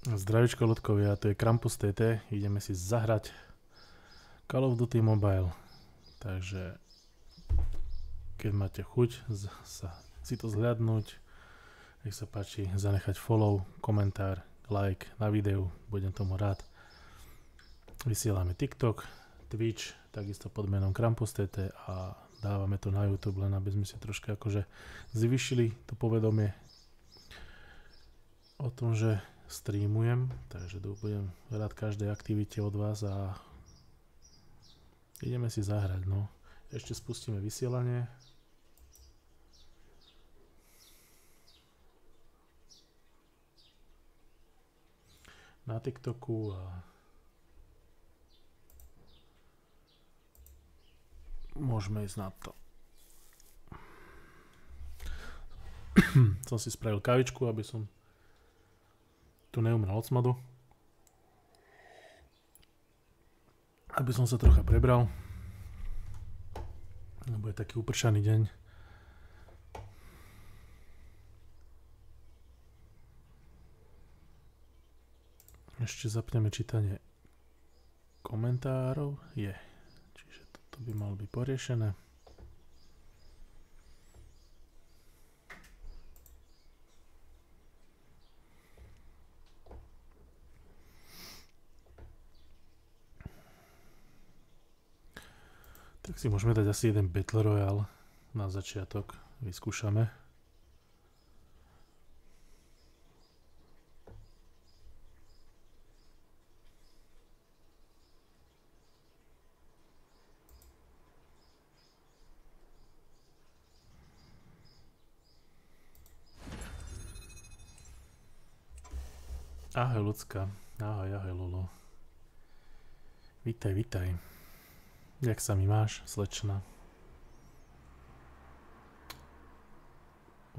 Zdravičko ľudkovia, tu je Krampus TT, ideme si zahrať Call of Duty Mobile. Takže keď máte chuť si to zhľadnúť, nech sa páči zanechať follow, komentár, like na videu, budem tomu rád. Vysielame TikTok, Twitch, takisto pod menom Krampus TT a dávame to na YouTube, len aby sme si troška akože zvyšili to povedomie o tom, že streamujem, takže budem rád každej aktivite od vás a ideme si zahrať, no. Ešte spustíme vysielanie. Na TikToku a môžeme ísť na to. Som si spravil kavičku, aby som tu neumrel od smadu. Aby som sa trocha prebral. Lebo je taký upršaný deň. Ešte zapneme čítanie komentárov. Je. Čiže toto by malo byť poriešené. Tak si môžeme dať asi jeden Battle Royale na začiatok. Vyskúšame. Ahoj ľudská. Ahoj Lolo. Vítaj. Jak sa mi máš, slečna?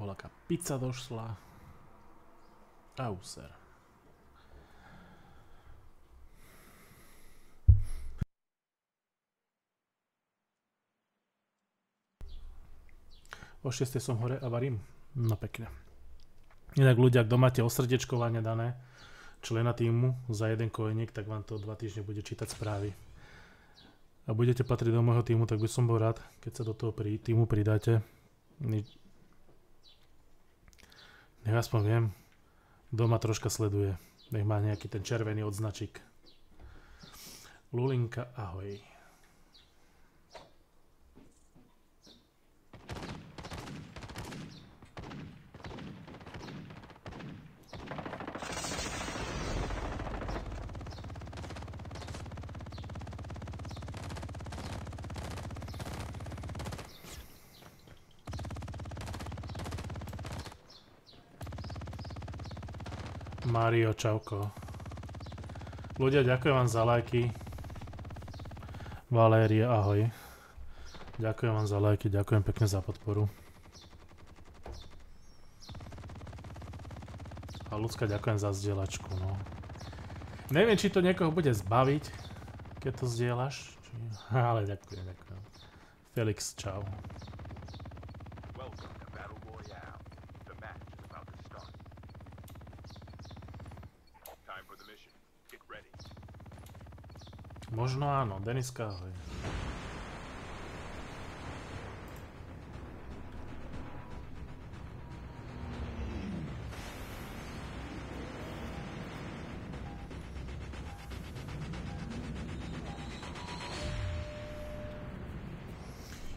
Voľaká pizza došla. Auser. O 6 som hore a varím. No pekne. Inak ľudia, kto máte osrdečkovanie dané člena týmu za jeden kojeník, tak vám to 2 týždne bude čítať správy. A budete patriť do môjho týmu, tak by som bol rád, keď sa do toho týmu pridáte. Nech aspoň viem, doma troška sleduje. Nech má nejaký ten červený odznačík. Lulinka, ahoj. Mário, čauko. Ľudia, ďakujem vám za lajky. Valéria, ahoj. Ďakujem vám za lajky, ďakujem pekne za podporu. A ľudská, ďakujem za zdieľačku, no. Neviem, či to niekoho bude zbaviť, keď to zdieľaš. Ale ďakujem. Felix, čau. Možno áno, Deniska, ahoj.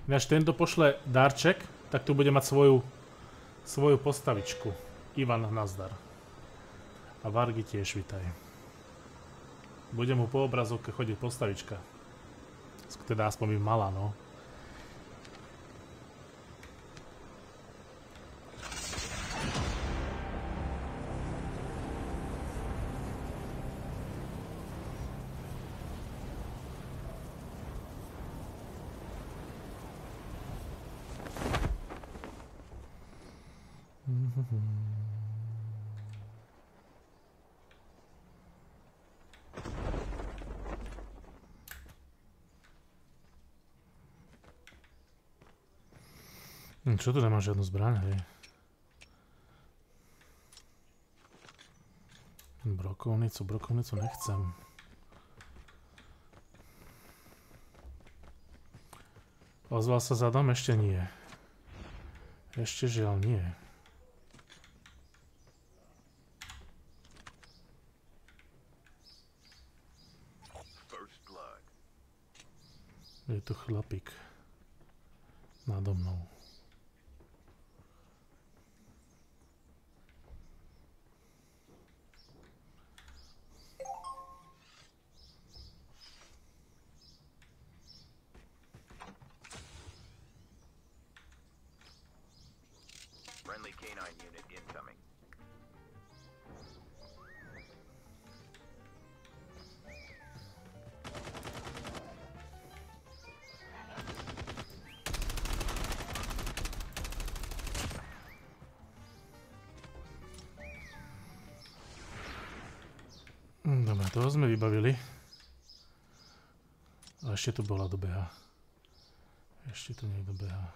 Ináč tento pošle darček, tak tu bude mať svoju postavičku. Ivan, nazdar. A Vargi tiež, vitaj. Bude mu po obrazovke chodiť postavička. Teda aspoň by mala, no. Čo tu nemá žiadnu zbraň, hej? Brokovnicu nechcem. Ozval sa za dom? Ešte nie. Ešte žiaľ nie. Je tu chlapík nado mnou. Friendly canine unit incoming. Dobre, toho sme vybavili. A ešte tu bola dobeha. Ešte tu niekto behá.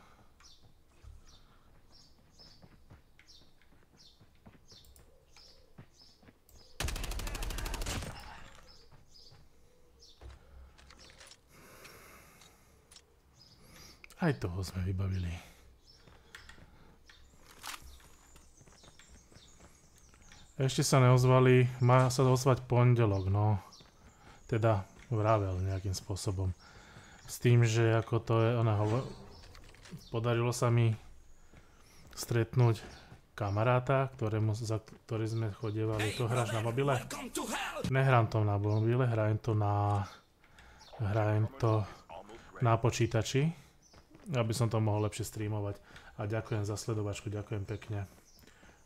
Aj toho sme vybavili. Ešte sa neozvali, má sa ozvať pondelok, no. Teda vravel nejakým spôsobom. S tým, že ako to je, podarilo sa mi stretnúť kamaráta, za ktorý sme chodievali. To hráš na mobile? Nehrám to na mobile, hrajem to na počítači, aby som to mohol lepšie streamovať. A ďakujem za sledovačku, ďakujem pekne.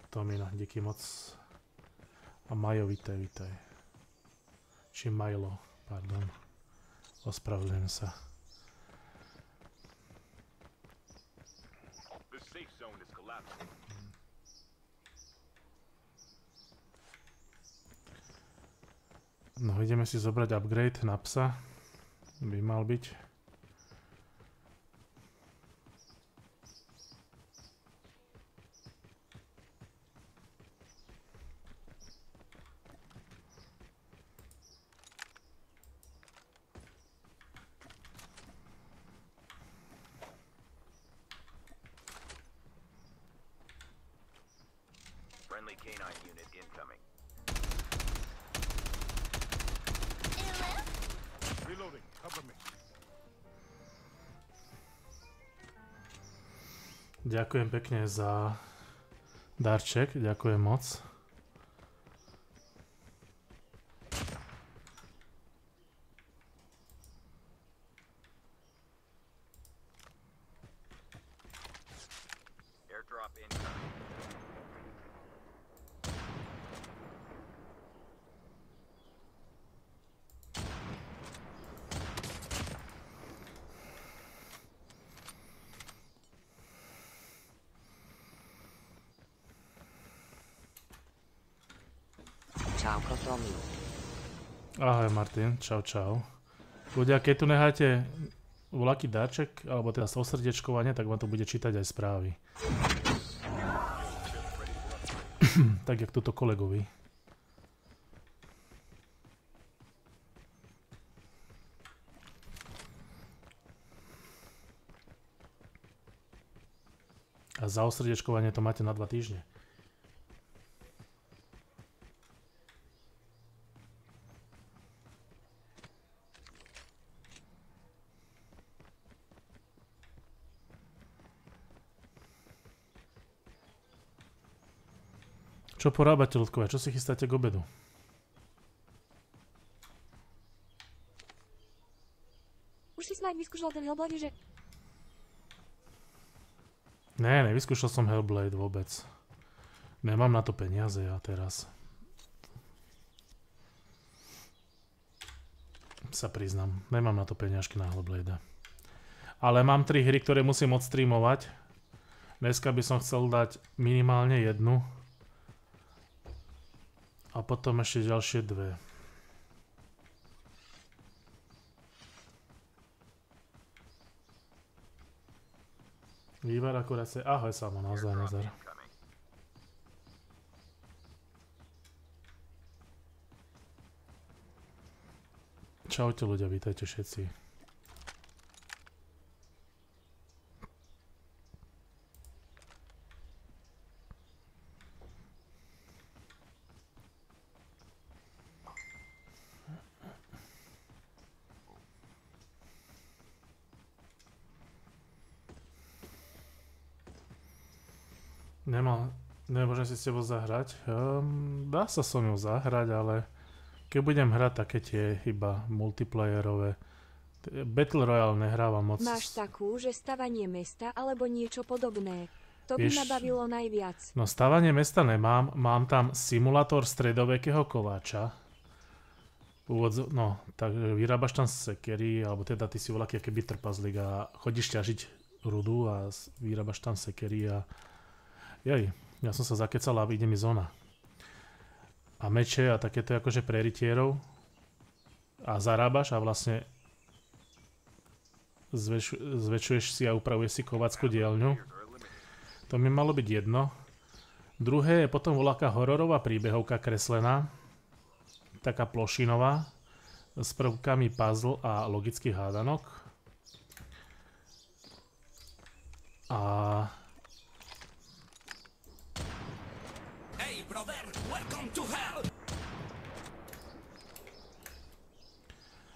Tomino, díky moc. A Majo, vítaj. Či Majlo, pardon. Ospravedlňujem sa. No, ideme si zobrať upgrade na psa. By mal byť. Friendly canine unit incoming. Reloading. Cover me. Ďakujem pekne za darček, ďakujem moc. Airdrop incoming. Čauko Tomi. Ahoj Martin, čau. Ľudia, keď tu necháte voľaký darček, alebo teda osrdečkovanie, tak vám to bude čítať aj správy. Tak jak tuto kolegovi. A za osrdečkovanie to máte na 2 týždne. Čo porábate, ľudkovia? Čo si chystáte k obedu? Už si snáď vyskúšal ten Hellblade, že... Ne, nevyskúšal som Hellblade vôbec. Nemám na to peniaze ja teraz. Sa priznám, nemám na to peniažky na Hellblade. Ale mám 3 hry, ktoré musím odstreamovať. Dneska by som chcel dať minimálne 1. A potom ešte ďalšie 2. Vývar akurát sa... Ahoj Samo, nazdar. Čaute ľudia, vítajte všetci. Nemôžem si s tebou zahrať. Dá sa so ňou zahrať, ale keď budem hrať také tie iba multiplayerové. Battle Royale nehrávam moc. Máš takú, že stavanie mesta alebo niečo podobné. To by Vieš, ma bavilo najviac. No stavanie mesta nemám, mám tam simulátor stredovekého kováča. No, tak vyrábaš tam sekery, alebo teda ty si voľaký keby trpazlík a chodíš ťažiť rudu a vyrábaš tam sekery a ja som sa zakecal a ide mi zóna. A meče a takéto akože pre rytierov. A zarábaš a vlastne zväčšuješ si a upravuješ si kovackú dielňu. To mi malo byť jedno. Druhé je potom voľaká hororová príbehovka kreslená. Taká plošinová. S prvkami puzzle a logických hádanok.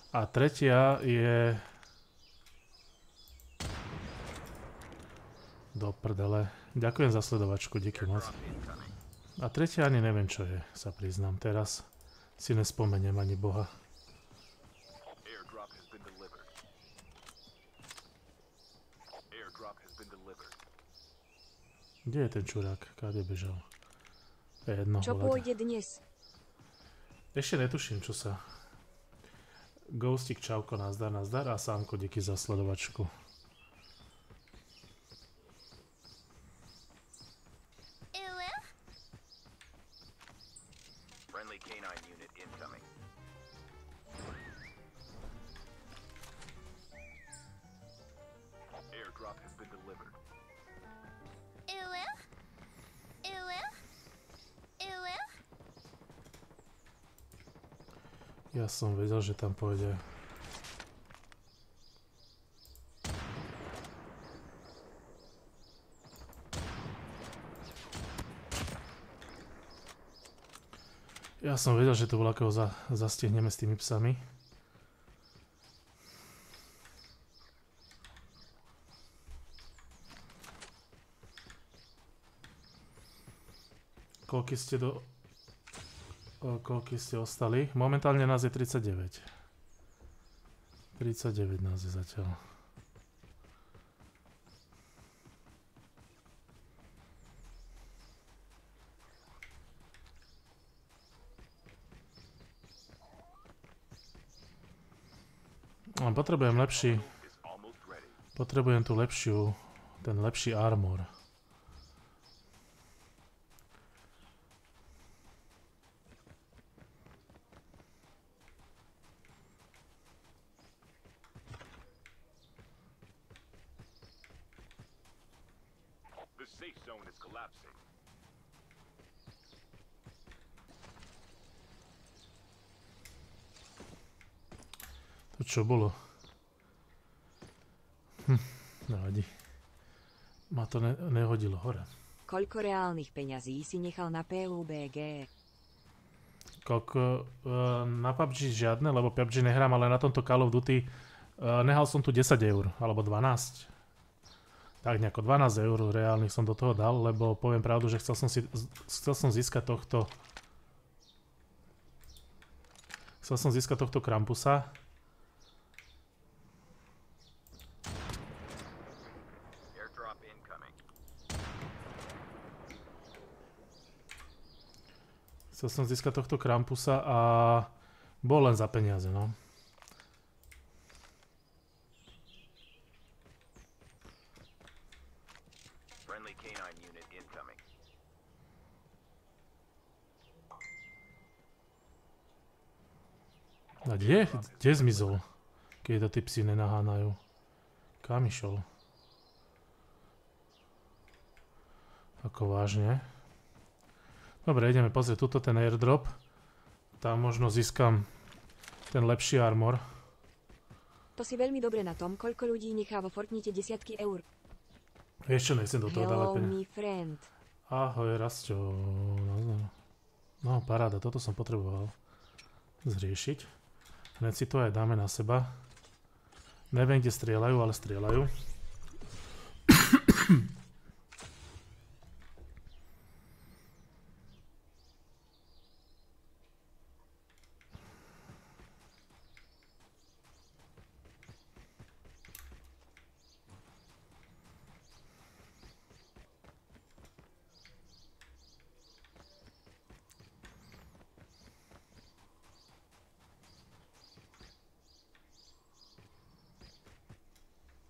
A tretia je... Do prdele. Ďakujem za sledovačku, díky moc. A tretia ani neviem, čo je, sa priznám. Teraz si nespomeniem ani Boha. Kde je ten čurák? Káde bežal? Jedno, Čo pôjde dnes? Ešte netuším, čo sa... Ghostik, čauko, nazdar a Sámko, díky za sledovačku. Friendly canine unit incoming. Airdrop has been delivered. Ja som vedel, že tam pôjde. Ja som vedel, že to voľakého zastihneme s tými psami. Koľky ste ostali? Momentálne nás je 39. 39 nás je zatiaľ. Potrebujem lepší... Potrebujem tu lepšiu... Ten lepší armor. To čo bolo? Nevadí. Ma to nehodilo hore. Koľko reálnych peňazí si nechal na PUBG? Koľko? Na PUBG žiadne, lebo PUBG nehrám, ale na tomto Call of Duty nehal som tu 10 eur, alebo 12. Tak nejako 12 eur reálnych som do toho dal, lebo poviem pravdu, že chcel som získať tohto... Chcel som získať tohto Krampusa. Chcel som získať tohto Krampusa a bol len za peniaze, no. A kde zmizol? Keď to tí psi nenahánajú. Kam išiel? Ako vážne? Dobre, ideme pozrieť tuto ten airdrop. Tam možno získam ten lepší armor. To si veľmi dobre na tom, koľko ľudí nechá vo Fortnite desiatky eur. Ešte nechcem do toho dávať Hello, peniaze. me friend. Ahoj, Rasťo. No, paráda, toto som potreboval zriešiť. Hneď si to aj dáme na seba. Neviem, kde strieľajú, ale strieľajú.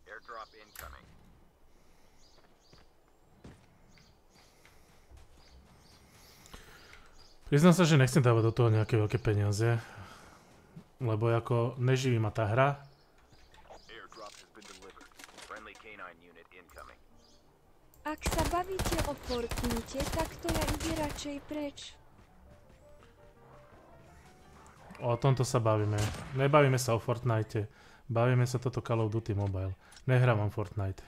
Airdrop incoming. Priznám sa, že nechcem dávať do toho nejaké veľké peniaze, lebo ako neživí ma tá hra. Airdrop has been delivered. Friendly canine unit incoming. Ak sa bavíte o Fortnite, tak to ja ide radšej preč. O tomto sa bavíme. Nebavíme sa o Fortnite. Bavíme sa toto Call of Duty Mobile. Nehrávam Fortnite.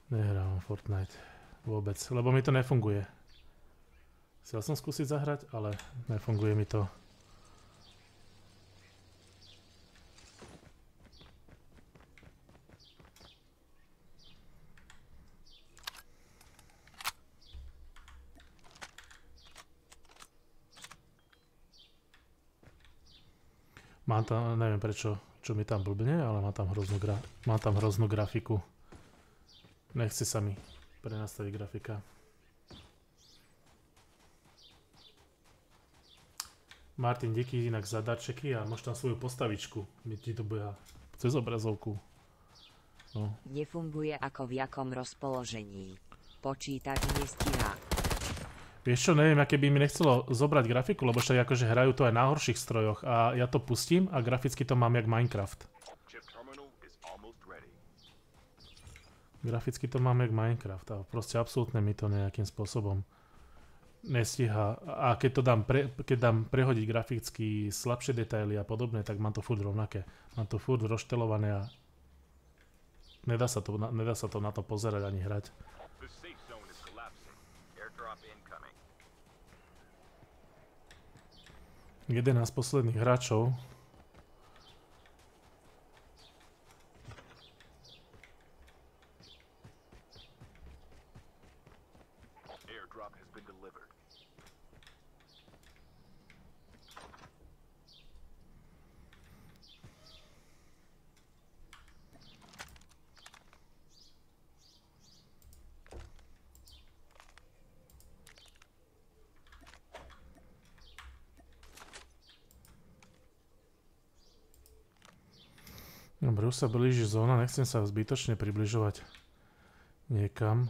Nehrávam Fortnite. Vôbec. Lebo mi to nefunguje. Chcel som skúsiť zahrať, ale nefunguje mi to. Mám tam, neviem prečo, čo mi tam blbne, ale mám tam hroznú grafiku. Nechce sa mi prenastaviť grafika. Martin, díky inak za darčeky a máš tam svoju postavičku. Mi ti to bude cez obrazovku. No. Nefunguje ako v jakom rozpoložení. Počítač nestíha. Vieš čo, neviem, aké by mi nechcelo zobrať grafiku, lebo však akože hrajú to aj na horších strojoch a ja to pustím a graficky to mám jak Minecraft. Chip terminal is almost ready. Graficky to mám jak Minecraft a proste absolútne mi to nejakým spôsobom nestíha. A keď dám prehodiť graficky slabšie detaily a podobne, tak mám to furt rovnaké. Mám to furt rozštelované a nedá sa to na to pozerať ani hrať. The safe zone is collapsing. Airdrop incoming. 11 posledných hráčov. Airdrop has been delivered. Dobre, už sa blíži zóna, nechcem sa zbytočne približovať niekam.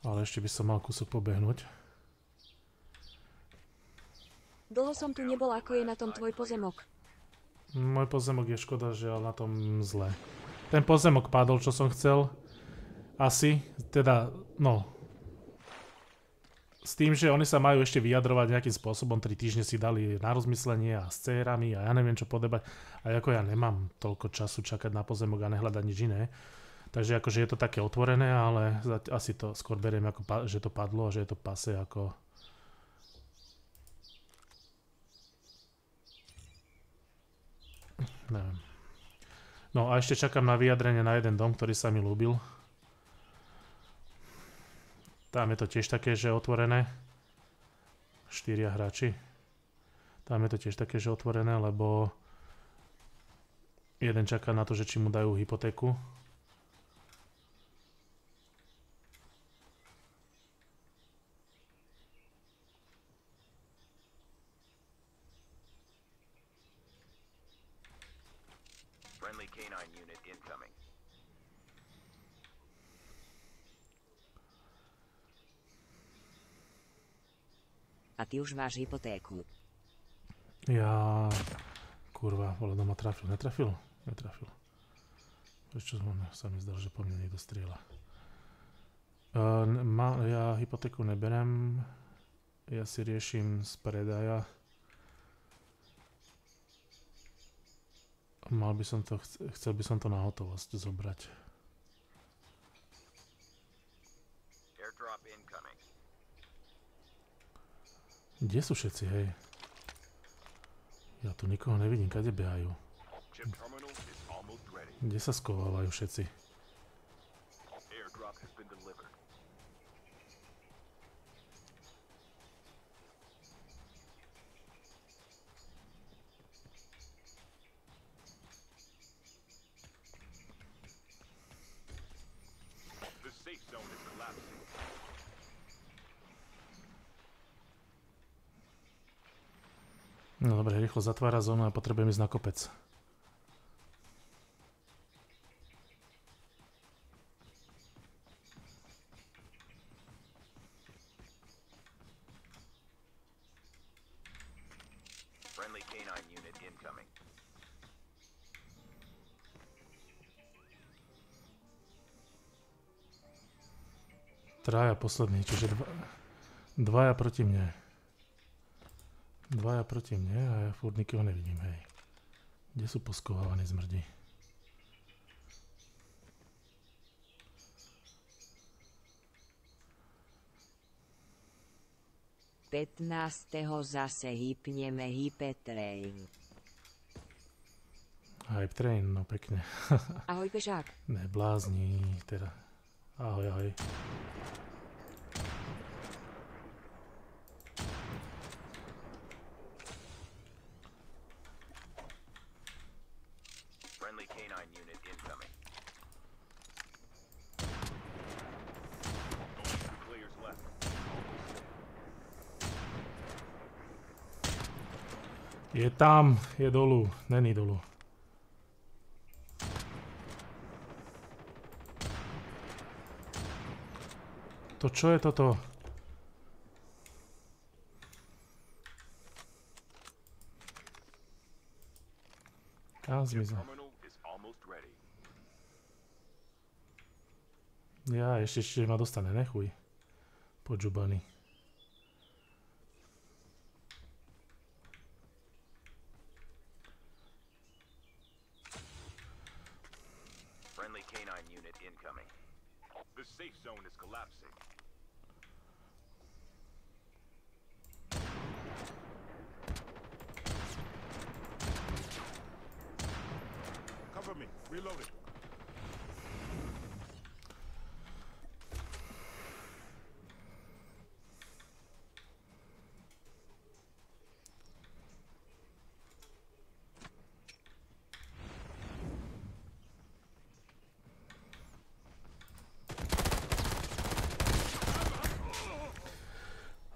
Ale ešte by som mal kúsok pobehnúť. Dlho som tu nebol, ako je na tom tvoj pozemok. Môj pozemok je škoda, že ale na tom zle. Ten pozemok padol, čo som chcel. Asi, teda, no. S tým, že oni sa majú ešte vyjadrovať nejakým spôsobom, 3 týždne si dali na rozmyslenie a s cérami a ja neviem čo podebať. A ako ja nemám toľko času čakať na pozemok a nehľadať nič iné. Takže akože je to také otvorené, ale asi to skôr beriem ako, že to padlo a že je to pase ako... Neviem. No a ešte čakám na vyjadrenie na jeden dom, ktorý sa mi ľúbil. Tam je to tiež také, že otvorené. 4 hráči. Tam je to tiež také, že otvorené, lebo jeden čaká na to, že či mu dajú hypotéku. Friendly canine unit incoming. A ty už máš hypotéku. Ja... Kurva, vole, doma trafil. Netrafil? Netrafil. Prečo sa mi zdalo, že po mne niekto strieľa? Ja hypotéku neberem. Ja si riešim z predaja Mal by som to, chcel by som to na hotovosť zobrať. Airdrop incoming. Kde sú všetci, hej? Ja tu nikoho nevidím, kade behajú. Chip terminal is almost ready. Kde sa skovávajú všetci? Airdrop has been delivered. The safe zone is collapsing. No dobre, rýchlo zatvára zónu a potrebujem ísť na kopec. Friendly canine unit incoming. Traja poslední, čiže dvaja proti mne. Dvaja proti mne a ja furt nikoho nevidím, hej. Kde sú poskovávaní zmrdi? Petnásteho zase hypneme Hypetrain. Hype train, no pekne. Ahoj pešák. Neblázni, teda. Ahoj, ahoj. Friendly canine unit incoming. Only 2 players left. Je tam, je dolu, není dolu. To čo je toto? Kam zmizol? Terminal is almost ready. Ja, ešte ma dostane, nechuj. Podžubaný. Friendly canine unit incoming. The safe zone is collapsing. Cover me. Reloading.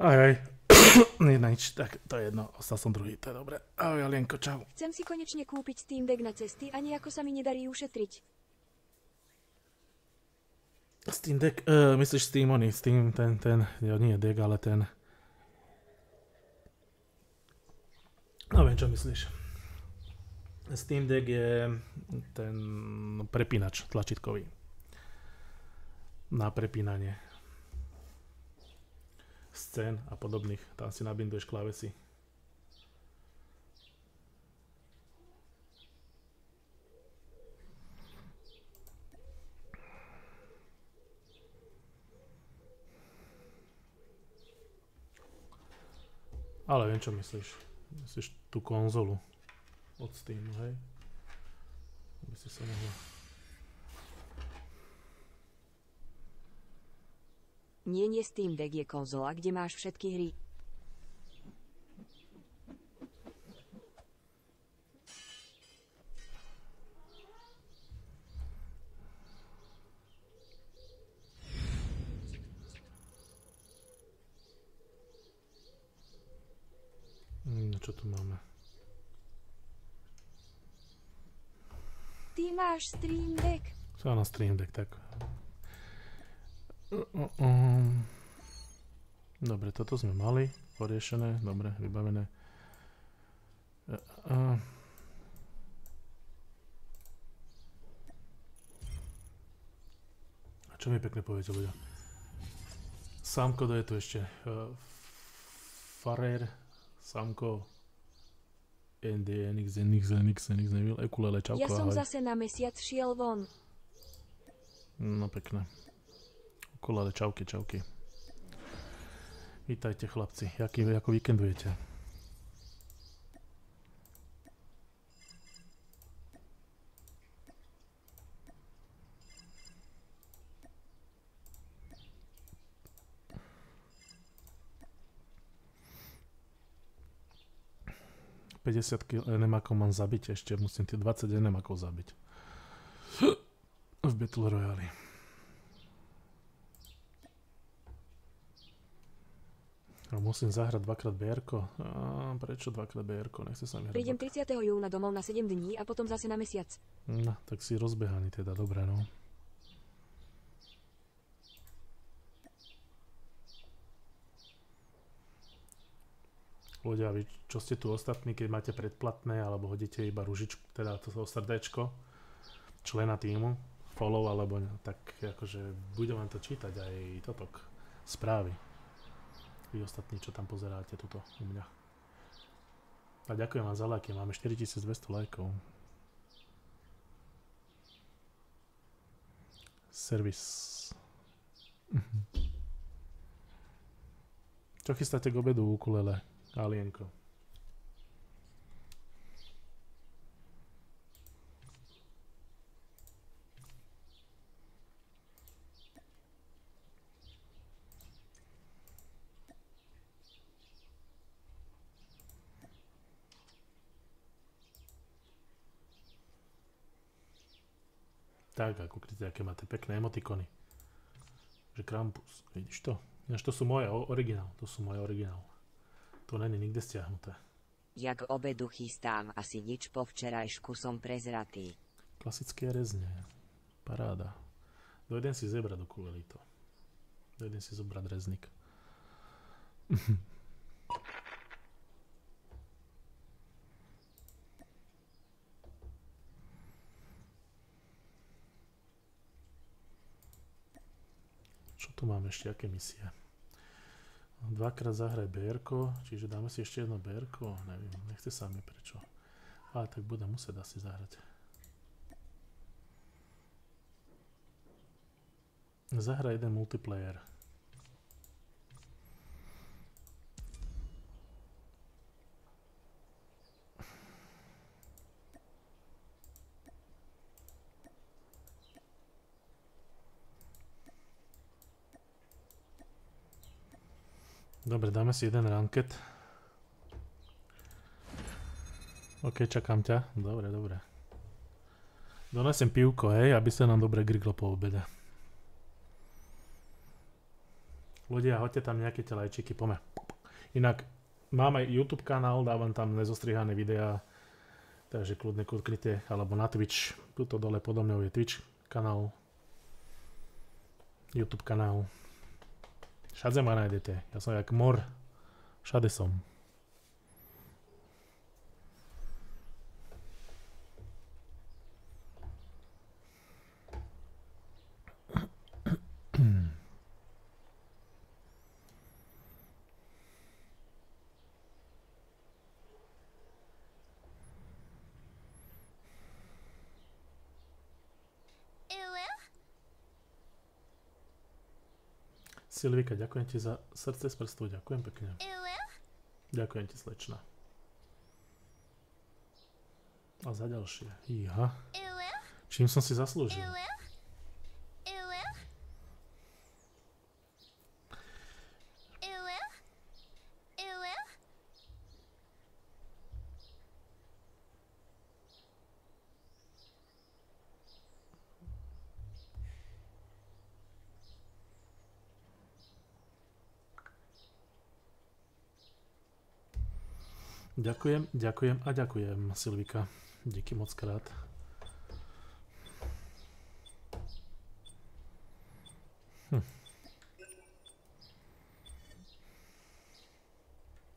Aj, aj. Jedna nič, tak to je jedno, ostal som druhý, to je dobre. Ahoj, Alienko, čau. Chcem si konečne kúpiť Steam Deck na cesty a nejako sa mi nedarí ušetriť. Steam Deck, myslíš Steam Oni, Steam ten, jo, nie Deck, ale ten. No viem, čo myslíš. Steam Deck je ten prepínač tlačítkový. Na prepínanie scén a podobných. Tam si nabinduješ klávesy. Ale viem, čo myslíš. Myslíš tú konzolu od Steamu, hej? Aby si sa mohla... Nie Steam Deck je konzola, kde máš všetky hry. Čo tu máme? Ty máš Steam Deck. Čo na Stream Deck, tak... Dobre, toto sme mali poriešené, dobre, vybavené. A čo mi pekne poviete, ľudia? Sámko, kto je tu ešte? Farer, Sámko. NX nevil, ukulele, čauko, Ja som ahoj. zase na mesiac šiel von. No pekné. Ukulele, čauky. Vítajte chlapci, ako víkendujete? enemakov mám zabiť, ešte musím tie 20 enemakov zabiť. V Battle Royale. Musím zahrať dvakrát BR-ko. Prečo dvakrát BR-ko? Nechce sa mi hrať. Prídem 30. júna domov na 7 dní a potom zase na mesiac. No, tak si rozbehaný teda, dobre no. Ľudia, vy čo ste tu ostatní, keď máte predplatné alebo hodíte iba ružičku, teda to srdéčko člena týmu, follow alebo ne, tak akože budem vám to čítať aj totok správy. Vy ostatní, čo tam pozeráte tuto u mňa. A ďakujem vám za lajky, máme 4200 lajkov. Servis. Čo chystáte k obedu v ukulele? Alienko. Tak, ako kúknite, aké máte pekné emotikony. Že Krampus, vidíš to? Ináč to sú moje originál, To není nikde stiahnuté. Ja k obedu chystám asi nič, po včerajšku som prezratý. Klasické rezne. Paráda. Dojdem si zebrať ukulele to. Dojdem si zobrať rezník. Čo tu máme ešte? Aké misie? Dvakrát zahraj BR-ko, čiže dáme si ešte jedno BR-ko, neviem, nechce sa mi prečo. Ale tak budem musieť asi zahrať. Zahraj jeden multiplayer. Dobre, dáme si jeden ranket. OK, čakám ťa. Dobre. Donesem pivko, hej, aby sa nám dobre griglo po obede. Ľudia, hoďte tam nejaké tie lajčiky, poďme. Inak, mám aj YouTube kanál, dávam tam nezostrihané videá, takže kľudne kliknite, alebo na Twitch. Tuto dole podo mňou je Twitch kanál. YouTube kanál. Všade ma nájdete. Ja som jak mor. Všade som. Silvika, ďakujem ti za srdce z prstov, ďakujem pekne. Ďakujem ti, slečna. A za ďalšie. Iha. Čím som si zaslúžil? Ďakujem, Silvika. Díky moc krát.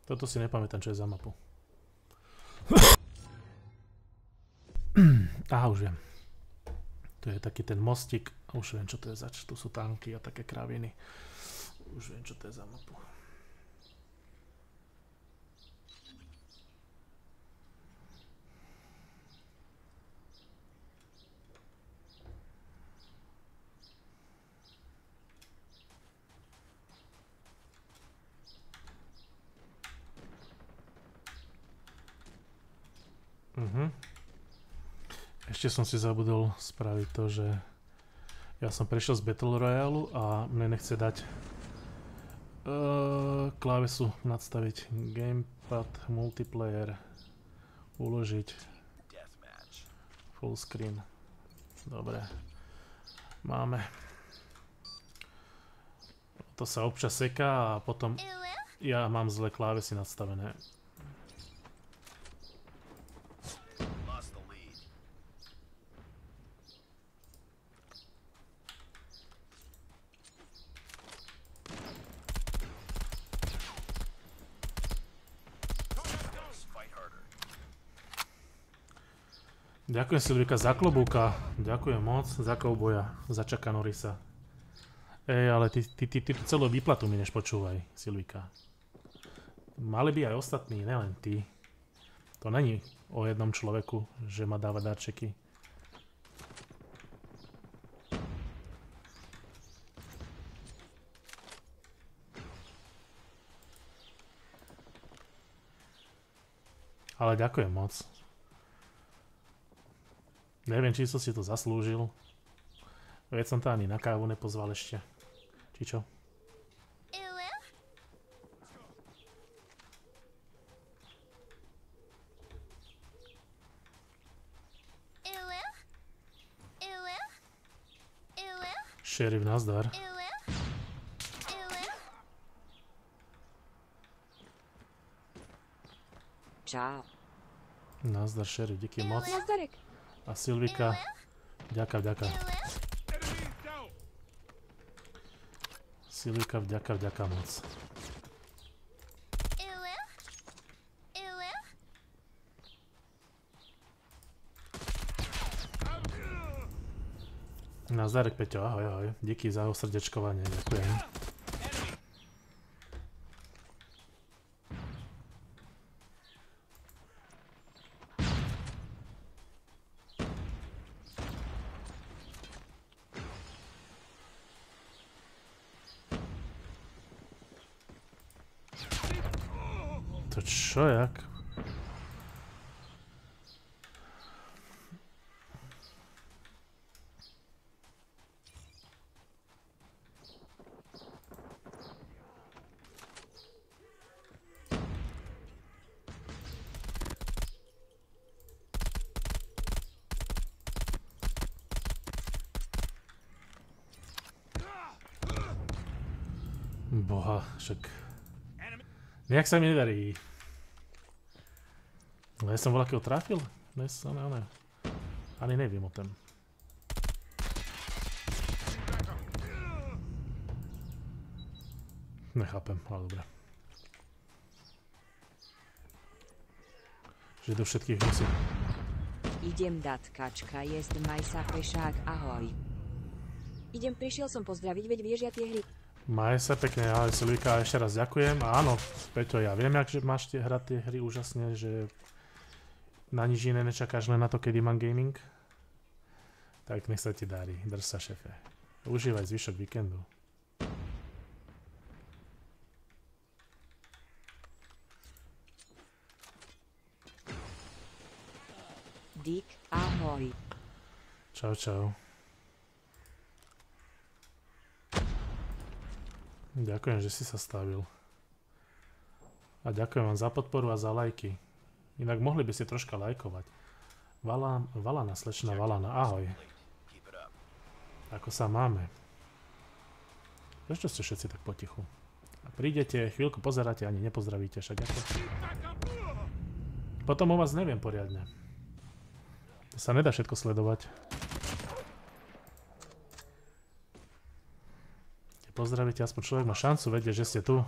Toto si nepamätám, čo je za mapu. Aha, už viem. To je taký ten mostík. Už viem, čo to je zač. Tu sú tanky a také kraviny. Už viem, čo to je za mapu. Ešte som si zabudol spraviť to, že ja som prešiel z Battle Royale a mne nechce dať klávesu nadstaviť. Gamepad, multiplayer, uložiť, full screen. Dobre, máme. To sa občas seká a potom ja mám zle klávesy nadstavené. Ďakujem Silvika za klobúka, ďakujem moc za kouboja, za Chucka Norrisa. Ale ty tú celú výplatu mi než počúvaj, Silvika. Mali by aj ostatní, nelen ty. To není o jednom človeku, že ma dáva darčeky. Ale ďakujem moc. Neviem, či som si to zaslúžil. Veď som to ani na kávu nepozval ešte. Či čo? Šerif, nazdar. Čau. Nazdar, šerif, díky moc. Nazdarek. A Silvika, vďaka. Silvika, vďaka moc. Nazdarek, Peťo, ahoj. Díky za osrdečkovanie, ďakujem. To čo, jak? Boha, však... Nejak sa mi nedarí. Ja som voľakého trafil? Dnes, ne. Ani neviem o tom. Nechápem, ale dobre. Že do všetkých musím. Idem dať kačka, jesť majsa fešák, ahoj. Idem, prišiel som pozdraviť, veď vieš ja tie hry. Maj sa pekne, ale Silvika, ešte raz ďakujem. A áno, Peťo, ja viem, že máš hrať tie hry úžasne, že na nič iné nečakáš len na to, kedy mám gaming. Tak nech sa ti darí, drž sa, šefe. Užívaj zvyšok víkendu. Dick, ahoj. Čau. Ďakujem, že si sa stavil. A ďakujem vám za podporu a za lajky. Inak mohli by ste troška lajkovať. Valana, slečna Valana, ahoj. Ako sa máme? Prečo ste všetci tak potichu? A prídete, chvíľku pozeráte, ani nepozdravíte, však ako? Potom o vás neviem poriadne. To sa nedá všetko sledovať. Pozdravíte, aspoň človek má šancu vedieť, že ste tu.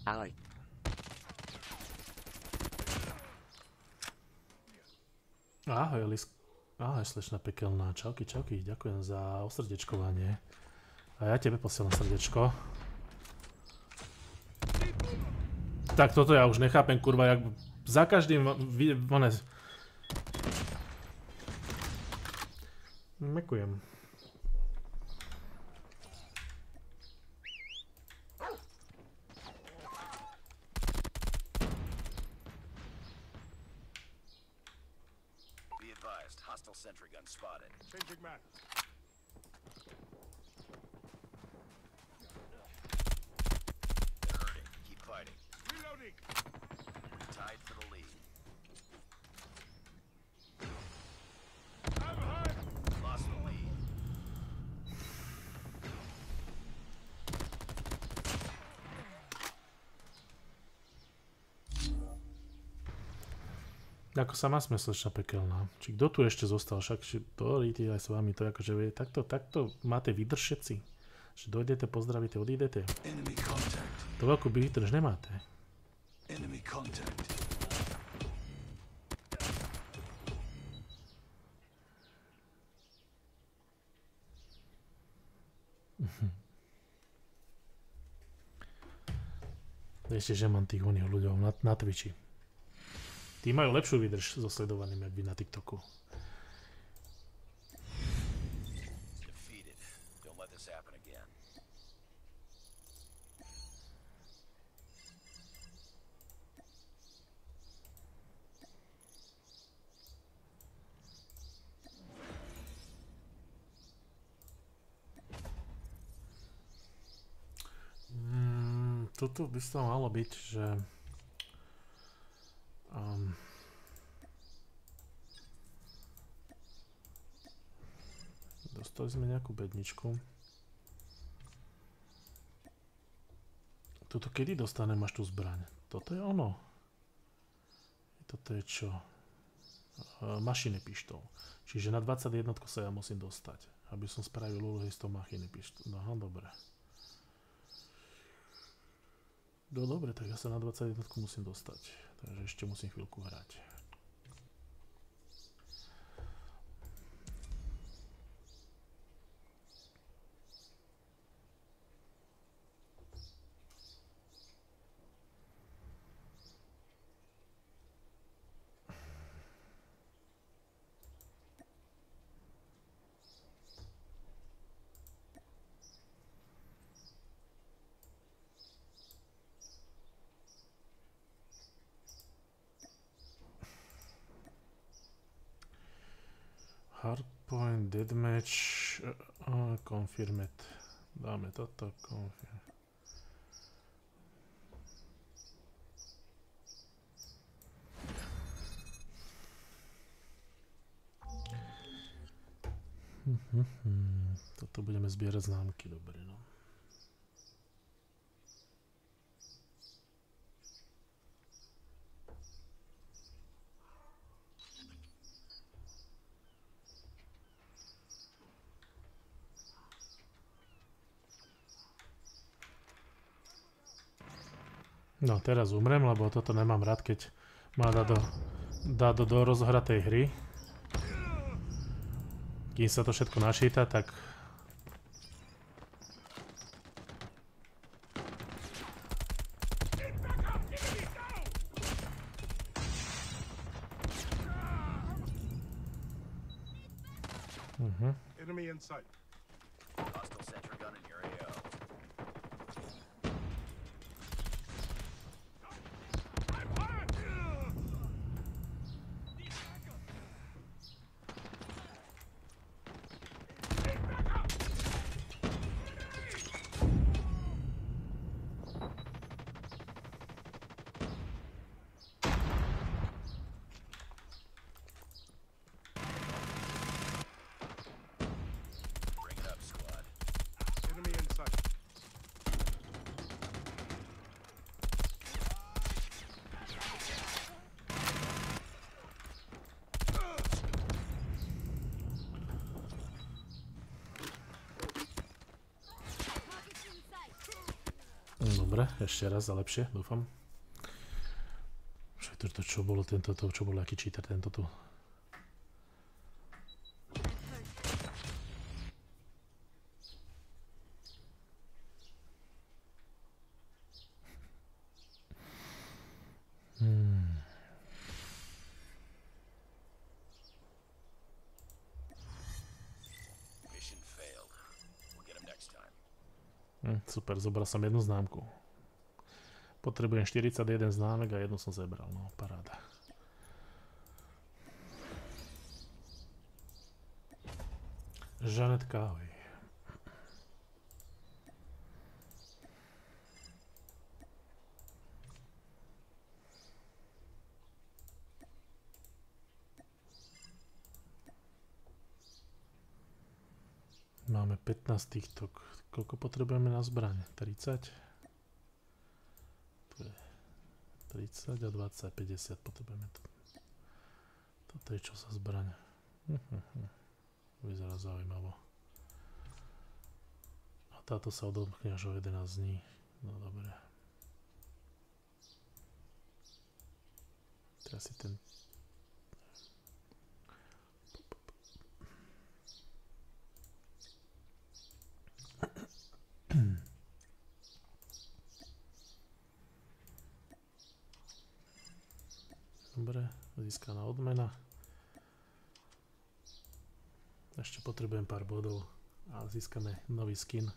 Ahoj. Ahoj, ahoj, slečna pekelná. Čauky, ďakujem za osrdečkovanie. A ja tebe posielam srdečko. Tak toto ja už nechápem, kurva, jak za každým Mekujem. advised. Hostile sentry gun spotted. Changing man. They're hurting. Keep fighting. Reloading. Tied for the lead. I'm hurt. Lost the lead. Ako sama sme slečna pekelná. Či kto tu ešte zostal? Však to líti aj s vami. To akože vie, takto máte vydrž všetci. Že dojdete, pozdravíte, odídete. Enemy contact. To veľkú výdrž nemáte. Enemy contact. Ešte, že mám tých oných ľuďov na Twitchi. Tí majú lepšiu výdrž so sledovaným, jak vy na TikToku. Defeated. Don't let this happen again. Toto by sa malo byť, že dostali sme nejakú bedničku. Toto kedy dostanem až tú zbraň? Toto je ono. Toto je čo? Mašiny pištol. Čiže na 21 sa ja musím dostať, aby som spravil úlohy z toho mašiny pištol. Aha, dobre. No dobre, tak ja sa na 21 musím dostať. Takže ešte musím chvíľku hrať. Hardpoint, deathmatch, confirmed. Dáme toto, confirm. Toto budeme zbierať známky, dobre, no. No teraz umrem, lebo toto nemám rád, keď ma dá do rozohratej hry. Kým sa to všetko načíta, tak... Enemy in sight. Hostile sentry gun in your AO. I'm hurt. Bring it up, squad. Enemy in sight. Dobre, ešte raz a lepšie, dúfam. Však to čo bolo tento, čo bol aký cheater tento tu. Mission failed. We'll get him next time. Super, zobral som jednu známku. Potrebujem 41 známek a jednu som zebral, no paráda. Žanetka, ahoj. Máme 15 týchto. Koľko potrebujeme na zbraň? 30? Tu je 30 a 20, 50 potrebujeme. Toto je čo za zbraň? Vyzerá zaujímavo. A táto sa odomkne až o 11 dní. No dobre. Teraz si ten... Dobre, získaná odmena. Ešte potrebujem pár bodov a získame nový skin.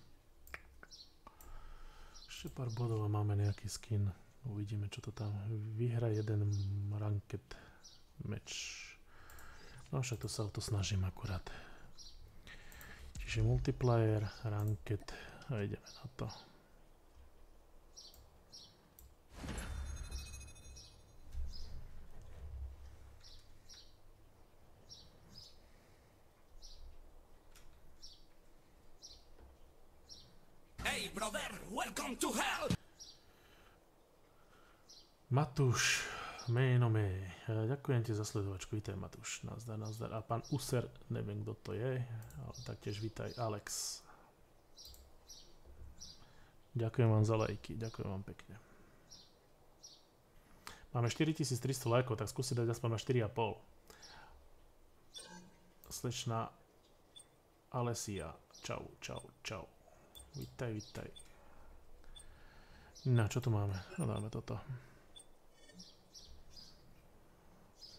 Ešte pár bodov a máme nejaký skin. Uvidíme, čo to tam. Vyhra jeden ranked match. No však to sa o to snažím akurát. Čiže multiplayer, ranked a ideme na to. Hey brother, welcome to hell! Matúš, meno mé. Ďakujem ti za sledovačku. Vítaj Matúš. Nazdar, nazdar. A pán User, neviem kto to je, ale taktiež vítaj Alex. Ďakujem vám za lajky, ďakujem vám pekne. Máme 4300 lajkov, tak skúsi dať aspoň na 4,5. Slečna Alessia, čau, čau, čau. Vítaj, vítaj. No, čo tu máme? No, dáme toto.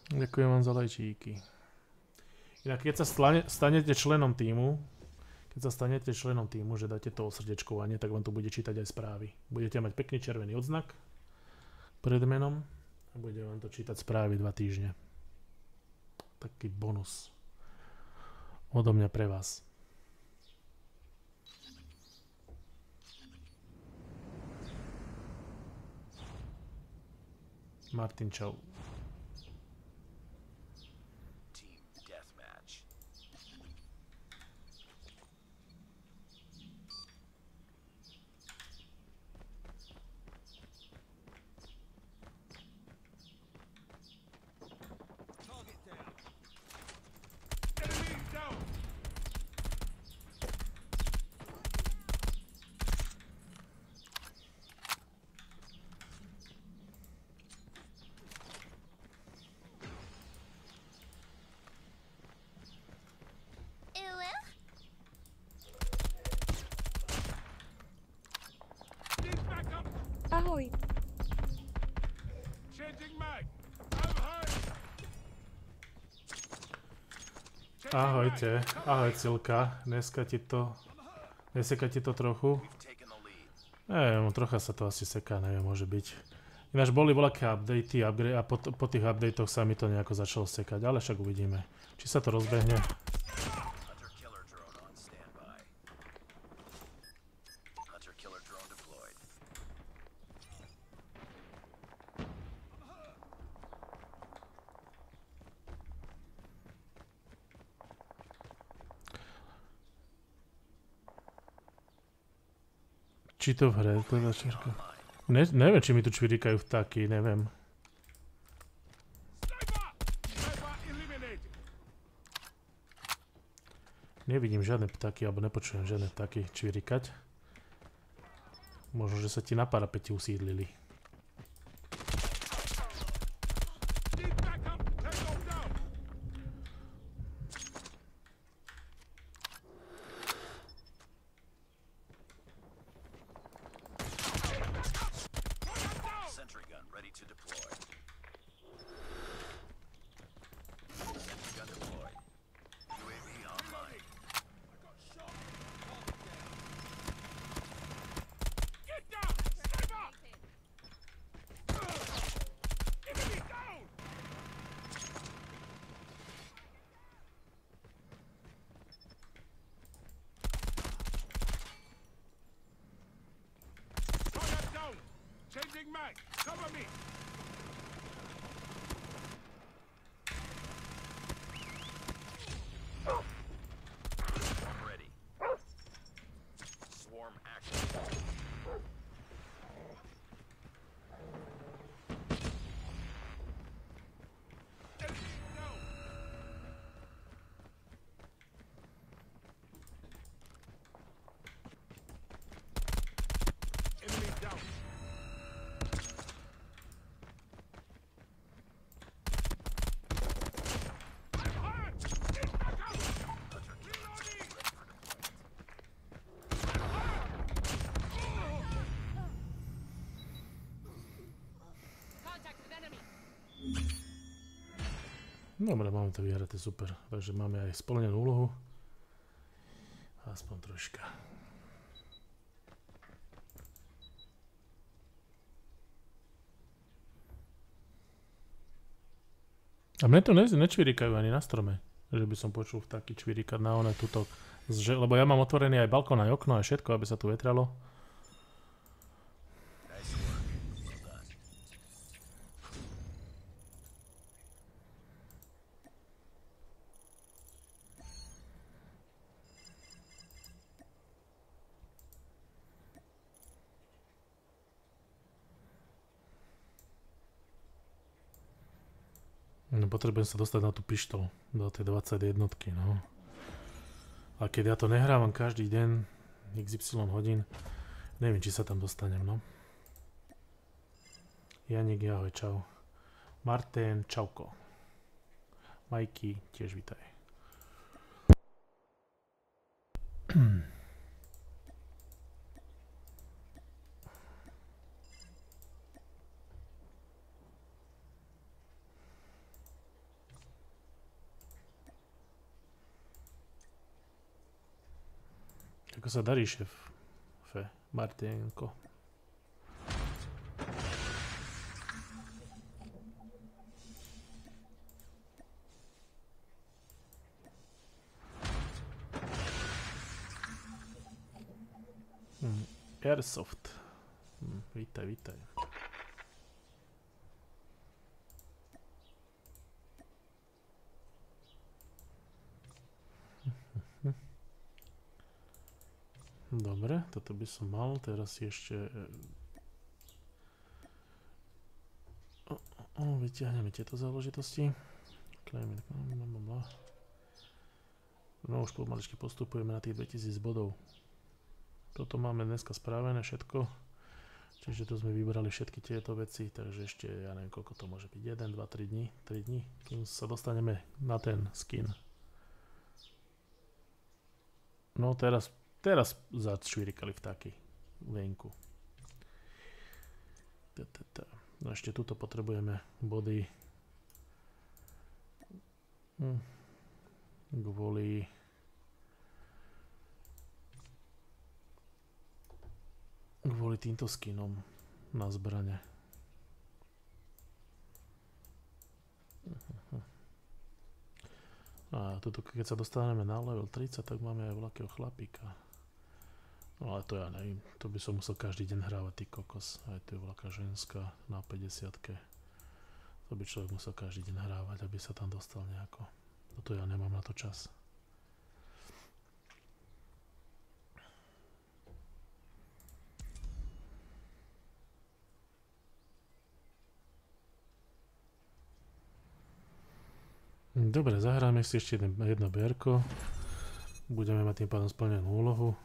Ďakujem vám za lajčíky. Inak keď sa stanete členom týmu, že dáte to osrdečkovanie, tak vám to bude čítať aj správy. Budete mať pekný červený odznak pred menom a bude vám to čítať správy 2 týždne. Taký bonus odo mňa pre vás. Martin, čau. Team deathmatch. Target down. Enemy down. Need backup. Ahoj. Changing mag. I'm high. Ahojte, ahoj Cilka. Dneska ti to... Neseka ti to trochu? Taking the lead. Neviem, trocha sa to asi seká, neviem, môže byť. Ináč boli voľaké updaty a po tých updatoch sa mi to nejako začalo sekať, ale však uvidíme. Či sa to rozbehne. Hunter-killer drone on standby. Hunter-killer drone deployed. Či to v hre, to je začerka. Neviem, či mi tu čvirikajú vtáky, neviem. Sniper. Sniper eliminated. Nevidím žiadne ptáky, alebo nepočujem žiadne ptáky čvirikať. Možno, že sa ti na parapete usídlili. Need backup. Tango down. Sentry gun ready to deploy. Sentry gun deployed. UAV online. Get down. Sniper. me! Swarm ready. Swarm active. Enemy down! Enemy down! I'm hurt! Get back up! Reloading! Dobre, máme to vyhraté, super. Takže máme aj splnenú úlohu. Aspoň troška. A mne to nečvirikajú ani na strome. Že by som počul vtáky čvirikať na one tuto. Lebo ja mám otvorený aj balkón, aj okno, aj všetko, aby sa tu vetralo. Nice work. Well done. No, potrebujem sa dostať na tú pištol. Do tej 21, no. A keď ja to nehrávam každý deň, XY hodín, neviem, či sa tam dostanem, no. Janik, ahoj, čau. Martin, čauko. Majky, tiež vítaj. Ako sa darí, šéf? Martinko. Airsoft. Vítaj, vítaj. Dobre, toto by som mal, teraz si ešte vyťahneme tieto záležitosti. No už pomaličky postupujeme na tých 2000 bodov. Toto máme dneska spravené všetko, čiže tu sme vybrali všetky tieto veci, takže ešte, ja neviem koľko to môže byť, 1, 2, 3 dní, 3 dní, kým sa dostaneme na ten skin. No teraz začvirikali vtáky venku. No ešte tuto potrebujeme body kvôli týmto skinom na zbrane. A tuto, keď sa dostaneme na level 30, tak máme aj voľakého chlapíka. No ale to ja neviem, to by som musel každý deň hrávať, ty kokos. Aj tu je voľaká ženská na 50-ke. To by človek musel každý deň hrávať, aby sa tam dostal nejako. Toto ja nemám na to čas. Dobre, zahráme si ešte jedno bierko. Budeme mať tým pádom splnenú úlohu.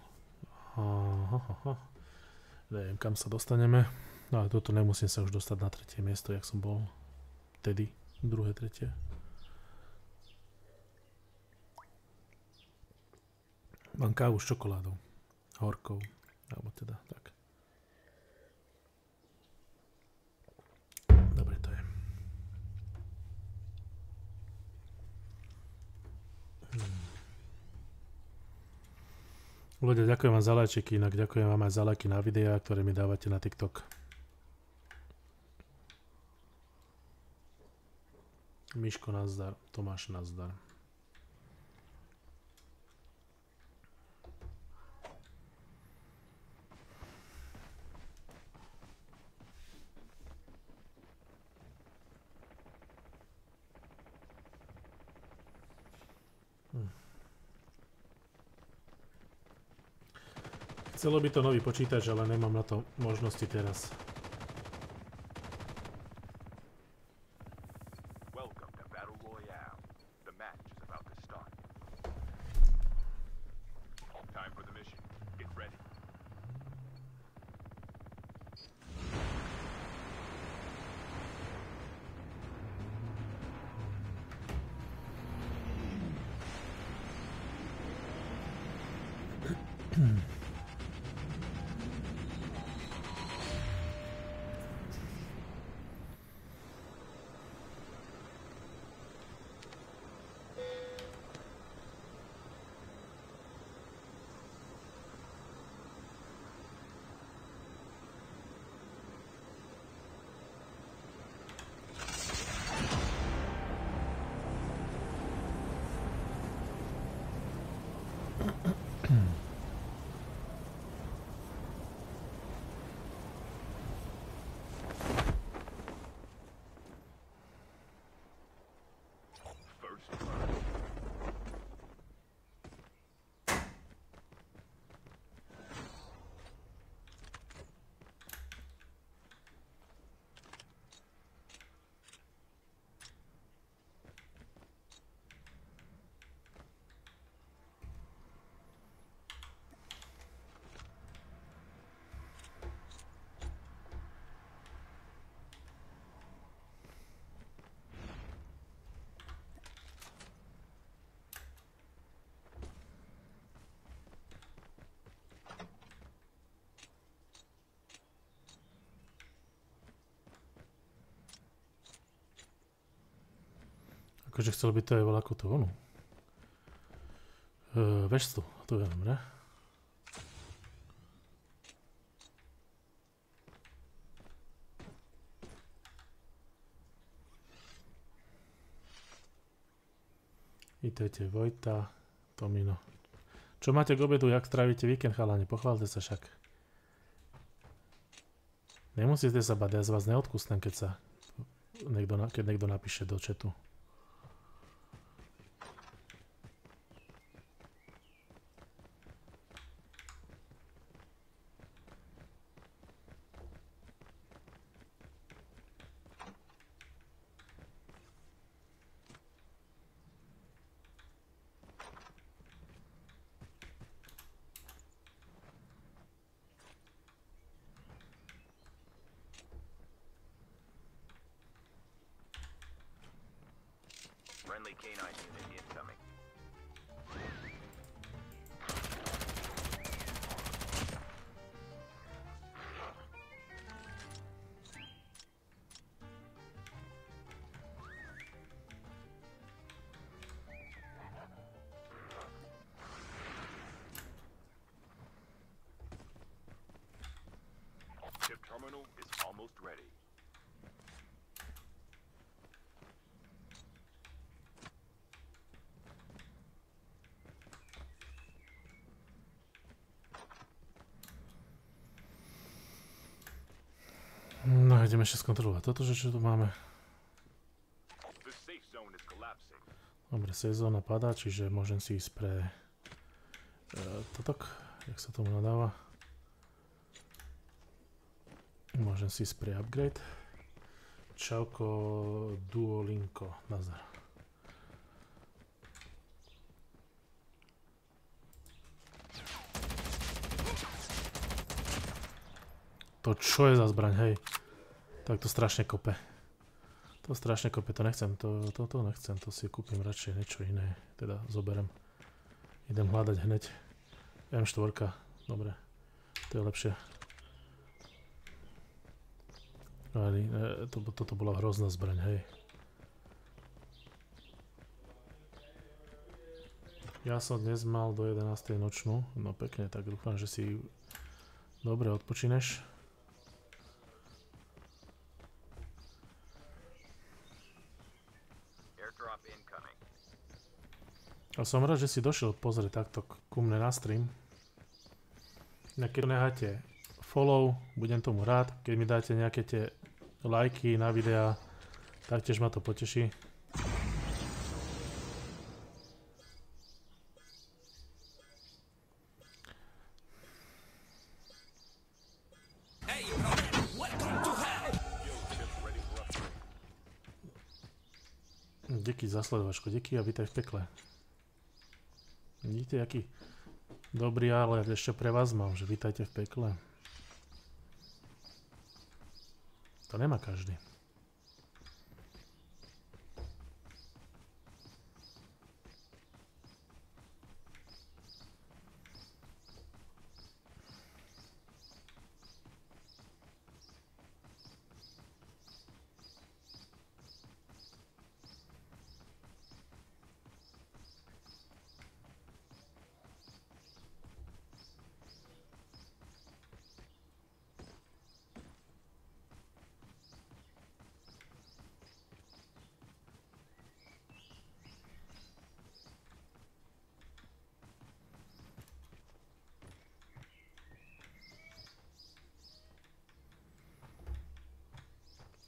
Neviem, kam sa dostaneme. No ale toto nemusím sa už dostať na 3. miesto, jak som bol vtedy, 2., 3. Mám kávu s čokoládou. Horkou. Alebo teda tak. Dobre to je. Ľudia, ďakujem vám za lajčiky, inak ďakujem vám aj za lajky na videá, ktoré mi dávate na TikTok. Miško nazdar, Tomáš nazdar. Chcelo by to nový počítač, ale nemám na to možnosti teraz. Welcome to Battle Royale. The match is about to start. Time for the mission. Get ready. First blood. Akože chcel by to aj voľakú tú onu. Veštu, to je dobré. Vítejte Vojta, Tomino. Čo máte k obedu, jak strávite víkend, chalani? Pochválte sa však. Nemusíte sa bať, ja z vás neodkusnem, keď niekto napíše do chatu. Friendly canine unit incoming. Chip terminal is almost ready. No, ideme ešte skontrolovať toto, že čo tu máme. The safe zone is collapsing. Dobre, sezóna padá, čiže môžem si ísť pre totok, jak sa tomu nadáva. Môžem si ísť pre upgrade. Čauko Duolinko, nazdar. To čo je za zbraň, hej? Tak to strašne kope. To strašne kope, to nechcem, to nechcem, to si kúpim radšej niečo iné. Teda zoberem. Idem hľadať hneď. M4, dobre. To je lepšie. Ale toto bola hrozná zbraň, hej. Ja som dnes mal do 11. nočnú, no pekne, tak dúfam, že si dobre odpočíneš. A som rád, že si došiel pozrieť takto ku mne na stream. Keď necháte follow, budem tomu rád. Keď mi dáte nejaké tie lajky na videá, taktiež ma to poteší. Díky za sledovačku, díky a vítaj v pekle. Vidíte, aký dobrý ale ešte pre vás mám, že vítajte v pekle. To nemá každý.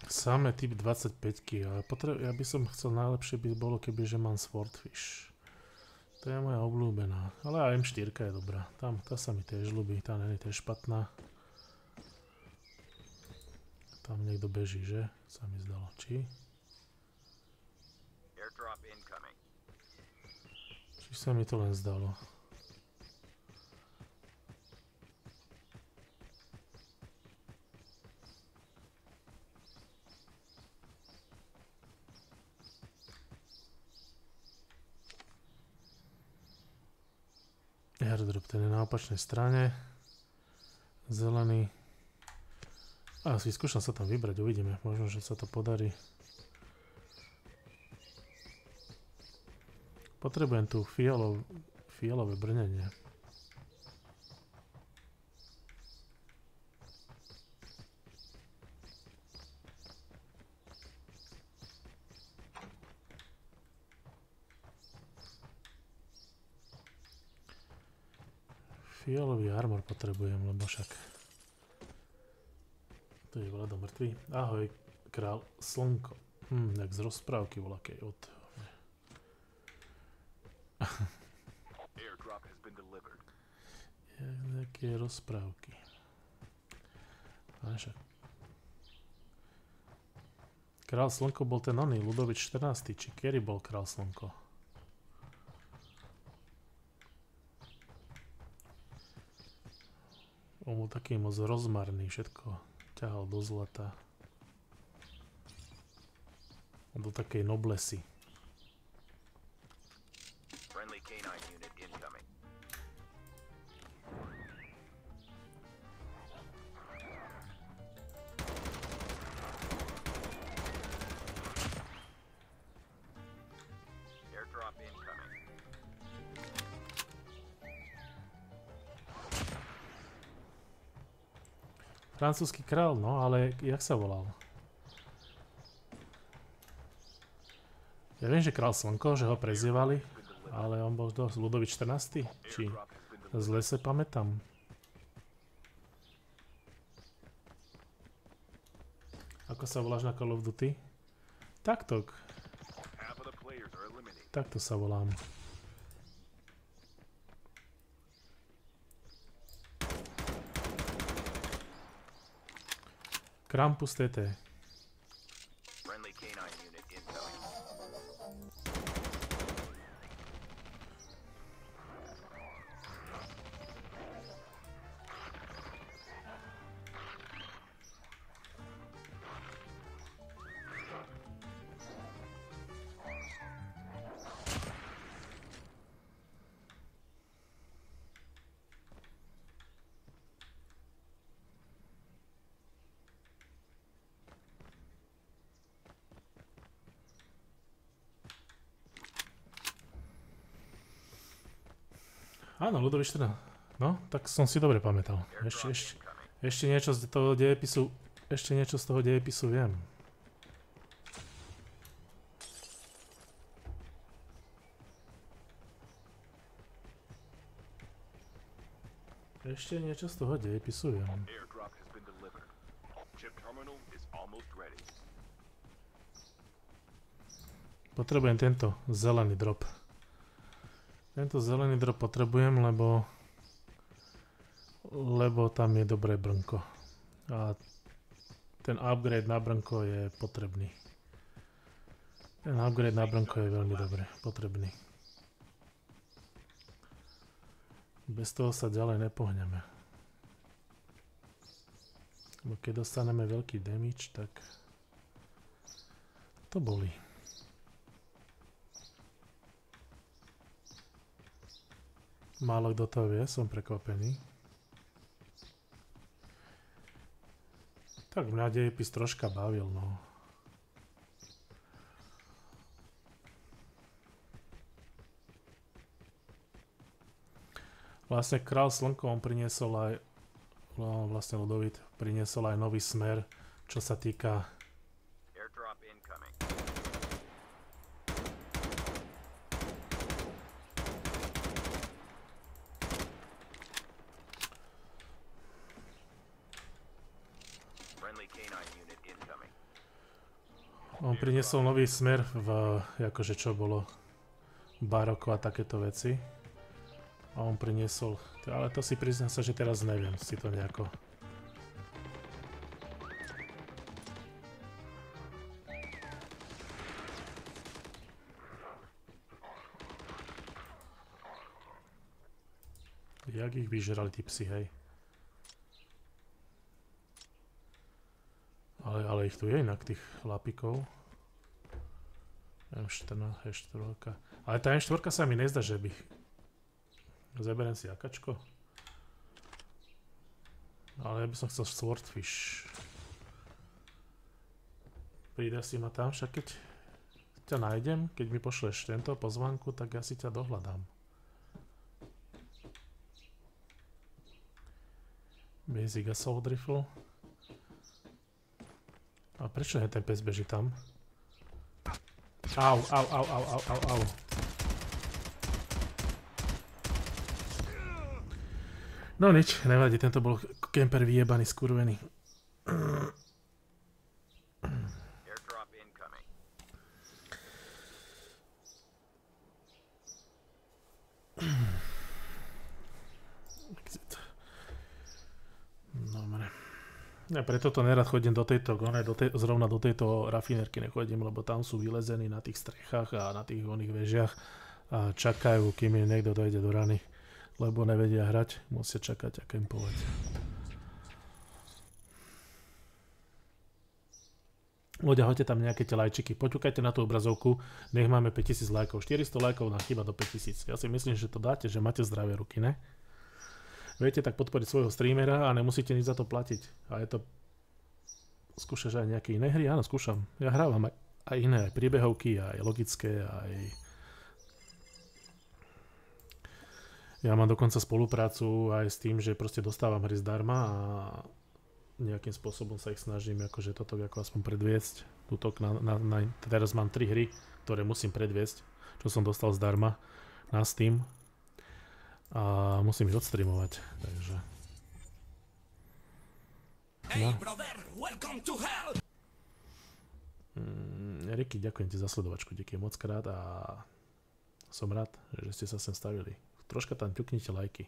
Samé typ 25-ky, ale ja by som chcel, najlepšie by bolo, kebyže mám Swordfish. To je moja obľúbená, ale aj M4 je dobrá, tá sa mi tiež ľúbi, tá nie je tiež špatná. Tam niekto beží, že? Sa mi zdalo, či? Či sa mi to len zdalo? Airdrop, ten je na opačnej strane. Zelený. A vyskúšam sa tam vybrať, uvidíme. Možno, že sa to podarí. Potrebujem tu fialové brnenie. Fialový armor potrebujem, lebo však to je veľa do mŕtvy. Ahoj, král slnko. Jak z rozprávky voľakej od... Jaké rozprávky. Ale však... Král slnko bol ten oný, Ludovič 14. Či kedy bol král slnko? On bol taký moc rozmarný, všetko ťahal do zlata. Do takej noblesy. Francúzsky král, no, ale jak sa volal? Ja viem, že král slnko, že ho prezývali, ale on bol dosť Ludovič 14. Či zle sa pamätám. Ako sa voláš na Call of Duty? Taktok. Takto sa volám. Krampus TT. Áno, Ludovič 14. No, tak som si dobre pamätal. Ešte niečo z toho dejepisu... Ešte niečo z toho dejepisu viem. Ešte niečo z toho dejepisu viem. Potrebujem tento zelený drop. Tento zelený drop potrebujem, lebo tam je dobré brnko. A ten upgrade na brnko je potrebný. Ten upgrade na Bronco je veľmi dobre, potrebný. Bez toho sa ďalej nepohneme. Lebo keď dostaneme veľký damage, tak to bolí. Málo kto to vie, som prekvapený. Tak mňa dejepis troška bavil, no. Vlastne Král Slnko on priniesol aj, no vlastne Ludovít priniesol aj nový smer, čo sa týka Airdrop incoming. Friendly canine unit incoming. on priniesol nový smer v, akože čo bolo baroko a takéto veci. A on priniesol, ale to si priznám sa, že teraz neviem si to nejako. Jak ich vyžerali tí psi, hej. Ale ich tu je inak, tých chlapikov. M14, E4. Ale tá M4 sa mi nezdá, že by... Zaberiem si akačko. Ale ja by som chcel Swordfish. Príde si ma tam, však keď ťa nájdem, keď mi pošleš tento pozvánku, tak ja si ťa dohľadám. Basic Assault Rifle. A prečo je ten pes beží tam? Au, au, au, au, au, au, au. No nič, nevadí, tento bol kemper vyjebaný, skurvený. Airdrop incoming. Exit. Dobre. Ja preto to nerad chodím do tejto, zrovna do tejto rafinerky nechodím, lebo tam sú vylezení na tých strechách a na tých oných vežiach a čakajú, kým im niekto dojde do rany. Lebo nevedia hrať, musia čakať a kempovať. Ľudia, hoďte tam nejaké tie lajčiky, poťukajte na tú obrazovku, nech máme 5000 lajkov, 400 lajkov nám chýba do 5000. Ja si myslím, že to dáte, že máte zdravé ruky, ne? Viete tak podporiť svojho streamera a nemusíte nič za to platiť. A je to... Skúšaš aj nejaké iné hry? Áno, skúšam. Ja hrávam aj iné, aj príbehovky, aj logické, aj... Ja mám dokonca spoluprácu aj s tým, že proste dostávam hry zdarma a nejakým spôsobom sa ich snažím akože toto ako aspoň predviesť. Teraz mám 3 hry, ktoré musím predviesť, čo som dostal zdarma na Steam a musím ich odstreamovať, takže... Hey brother, welcome to hell! Ricky, ďakujem ti za sledovačku, ďakujem moc krát a som rád, že ste sa sem stavili. Troška tam ťuknite lajky.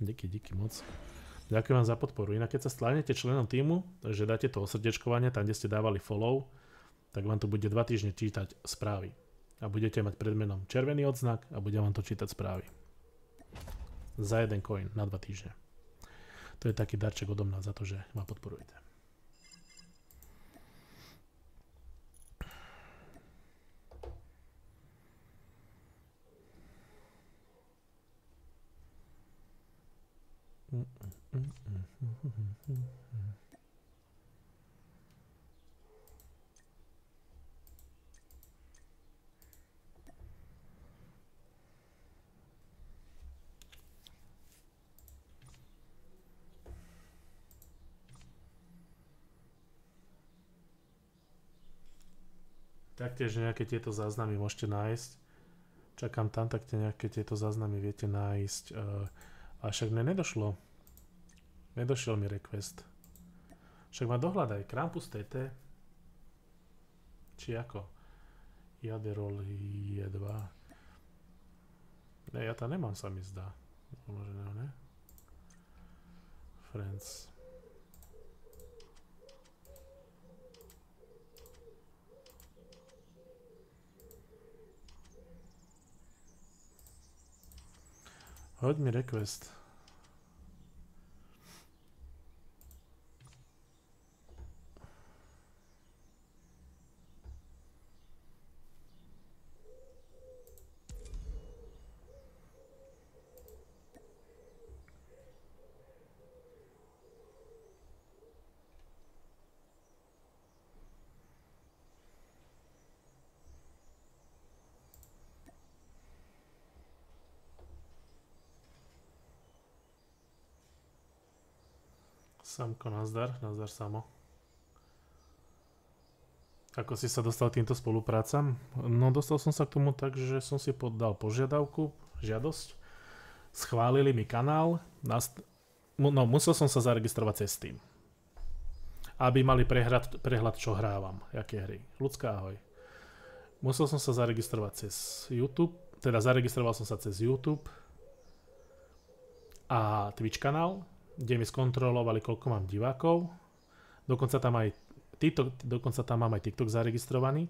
Díky moc. Ďakujem vám za podporu. Inak keď sa stanete členom týmu, že dáte to osrdečkovanie, tam kde ste dávali follow, tak vám to bude 2 týždne čítať správy. A budete mať pred menom červený odznak a bude vám to čítať správy. Za 1 coin na 2 týždne. To je taký darček odo mňa za to, že ma podporujete. Taktiež nejaké tieto záznamy môžete nájsť. Čakám tam, tak nejaké tieto záznamy viete nájsť. A však mne nedošlo. Nedošiel mi request. Však ma dohľadaj. Krampus TT. Či ako? Jaderol je 2. Ne, ja tam nemám, sa mi zdá. Uloženého, ne? Friends. Hoď mi request. Samko, nazdar samo. Ako si sa dostal k týmto spoluprácam? No dostal som sa k tomu tak, že som si podal požiadavku, žiadosť. Schválili mi kanál. No musel som sa zaregistrovať cez Steam. Aby mali prehľad, čo hrávam, aké hry. Ľudská ahoj. Musel som sa zaregistrovať cez YouTube. Teda zaregistroval som sa cez YouTube a Twitch kanál, kde mi skontrolovali, koľko mám divákov. Dokonca tam mám aj TikTok zaregistrovaný.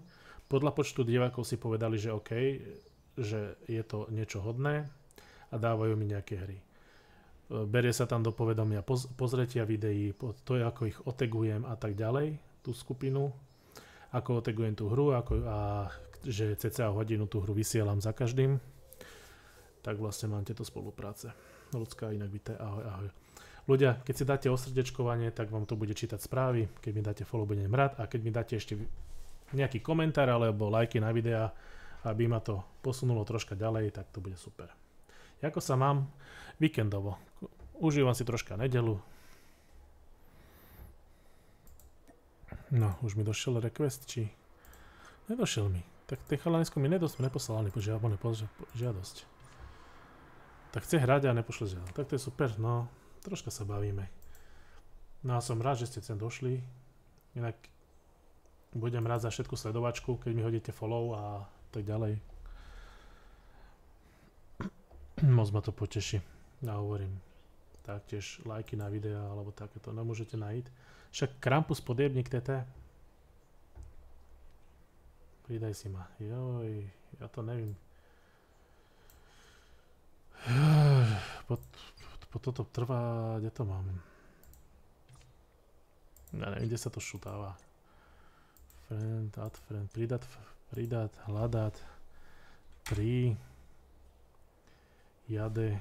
Podľa počtu divákov si povedali, že OK, že je to niečo hodné a dávajú mi nejaké hry. Berie sa tam do povedomia pozretia videí, to je ako ich otegujem a tak ďalej, tú skupinu, ako otegujem tú hru a že cca hodinu tú hru vysielam za každým. Tak vlastne mám tieto spolupráce. Ľudská, inak vítaj, ahoj, ahoj. Ľudia, keď si dáte osrdečkovanie, tak vám to bude čítať správy. Keď mi dáte follow, budem rád. A keď mi dáte ešte nejaký komentár alebo lajky na videá, aby ma to posunulo troška ďalej, tak to bude super. Ako sa mám? Víkendovo. Užívam si troška nedeľu. No, už mi došiel request, či... Nedošiel mi. Tak ten chalanisko mi neposlal ani žiadosť. Tak chce hrať a nepošle žiadosť. Tak to je super, no. Troška sa bavíme. No a som rád, že ste sem došli. Inak budem rád za všetku sledovačku, keď mi hodíte follow a tak ďalej. Moc ma to poteší. Ja hovorím. Taktiež lajky na videá alebo takéto. No môžete nájsť. Však Krampus podjebník TT. Pridaj si ma. Joj, ja to neviem. Toto trvá, kde to mám? Ja neviem, kde sa to šutáva. Friend, add friend, pridat, hľadať, jade.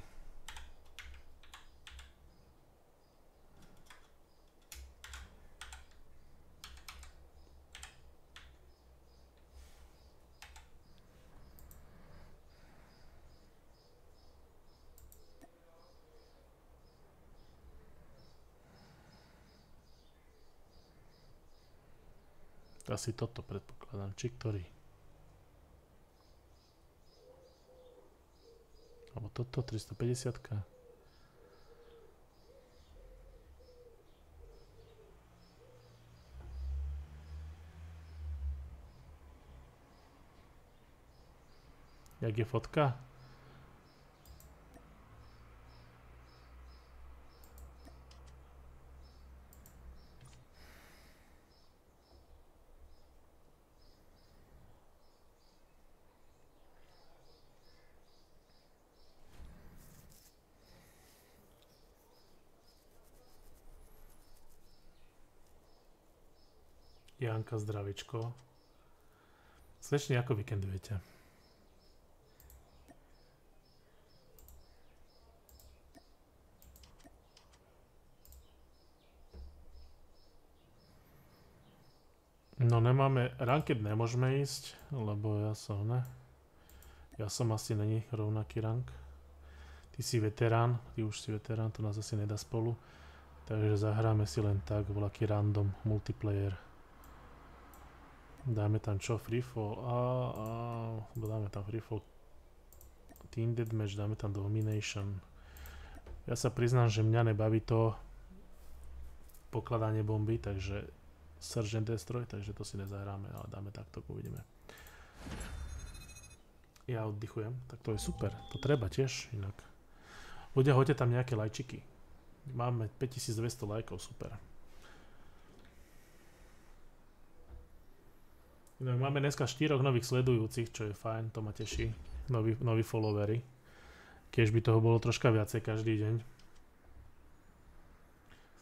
Asi toto predpokladám, či ktorý. Alebo toto, 350-ka. Jak je fotka? Janka, zdravičko. Slečne, ako víkendujete? No nemáme, ranked nemôžeme ísť, lebo ja som asi není rovnaký rank. Ty si veterán, ty už si veterán, to nás asi nedá spolu. Takže zahráme si len tak, voľaký random multiplayer. Dáme tam čo? Freefall? Dáme tam freefall. Team Deathmatch, dáme tam Domination. Ja sa priznám, že mňa nebaví to pokladanie bomby, takže Search and Destroy, takže to si nezahráme, ale dáme takto, uvidíme. Ja oddychujem, tak to je super. To treba tiež inak. Ľudia, hoďte tam nejaké lajčiky. Máme 5200 lajkov, super. Inak máme dneska 4 nových sledujúcich, čo je fajn, to ma teší. Noví followery. Keď by toho bolo troška viacej každý deň.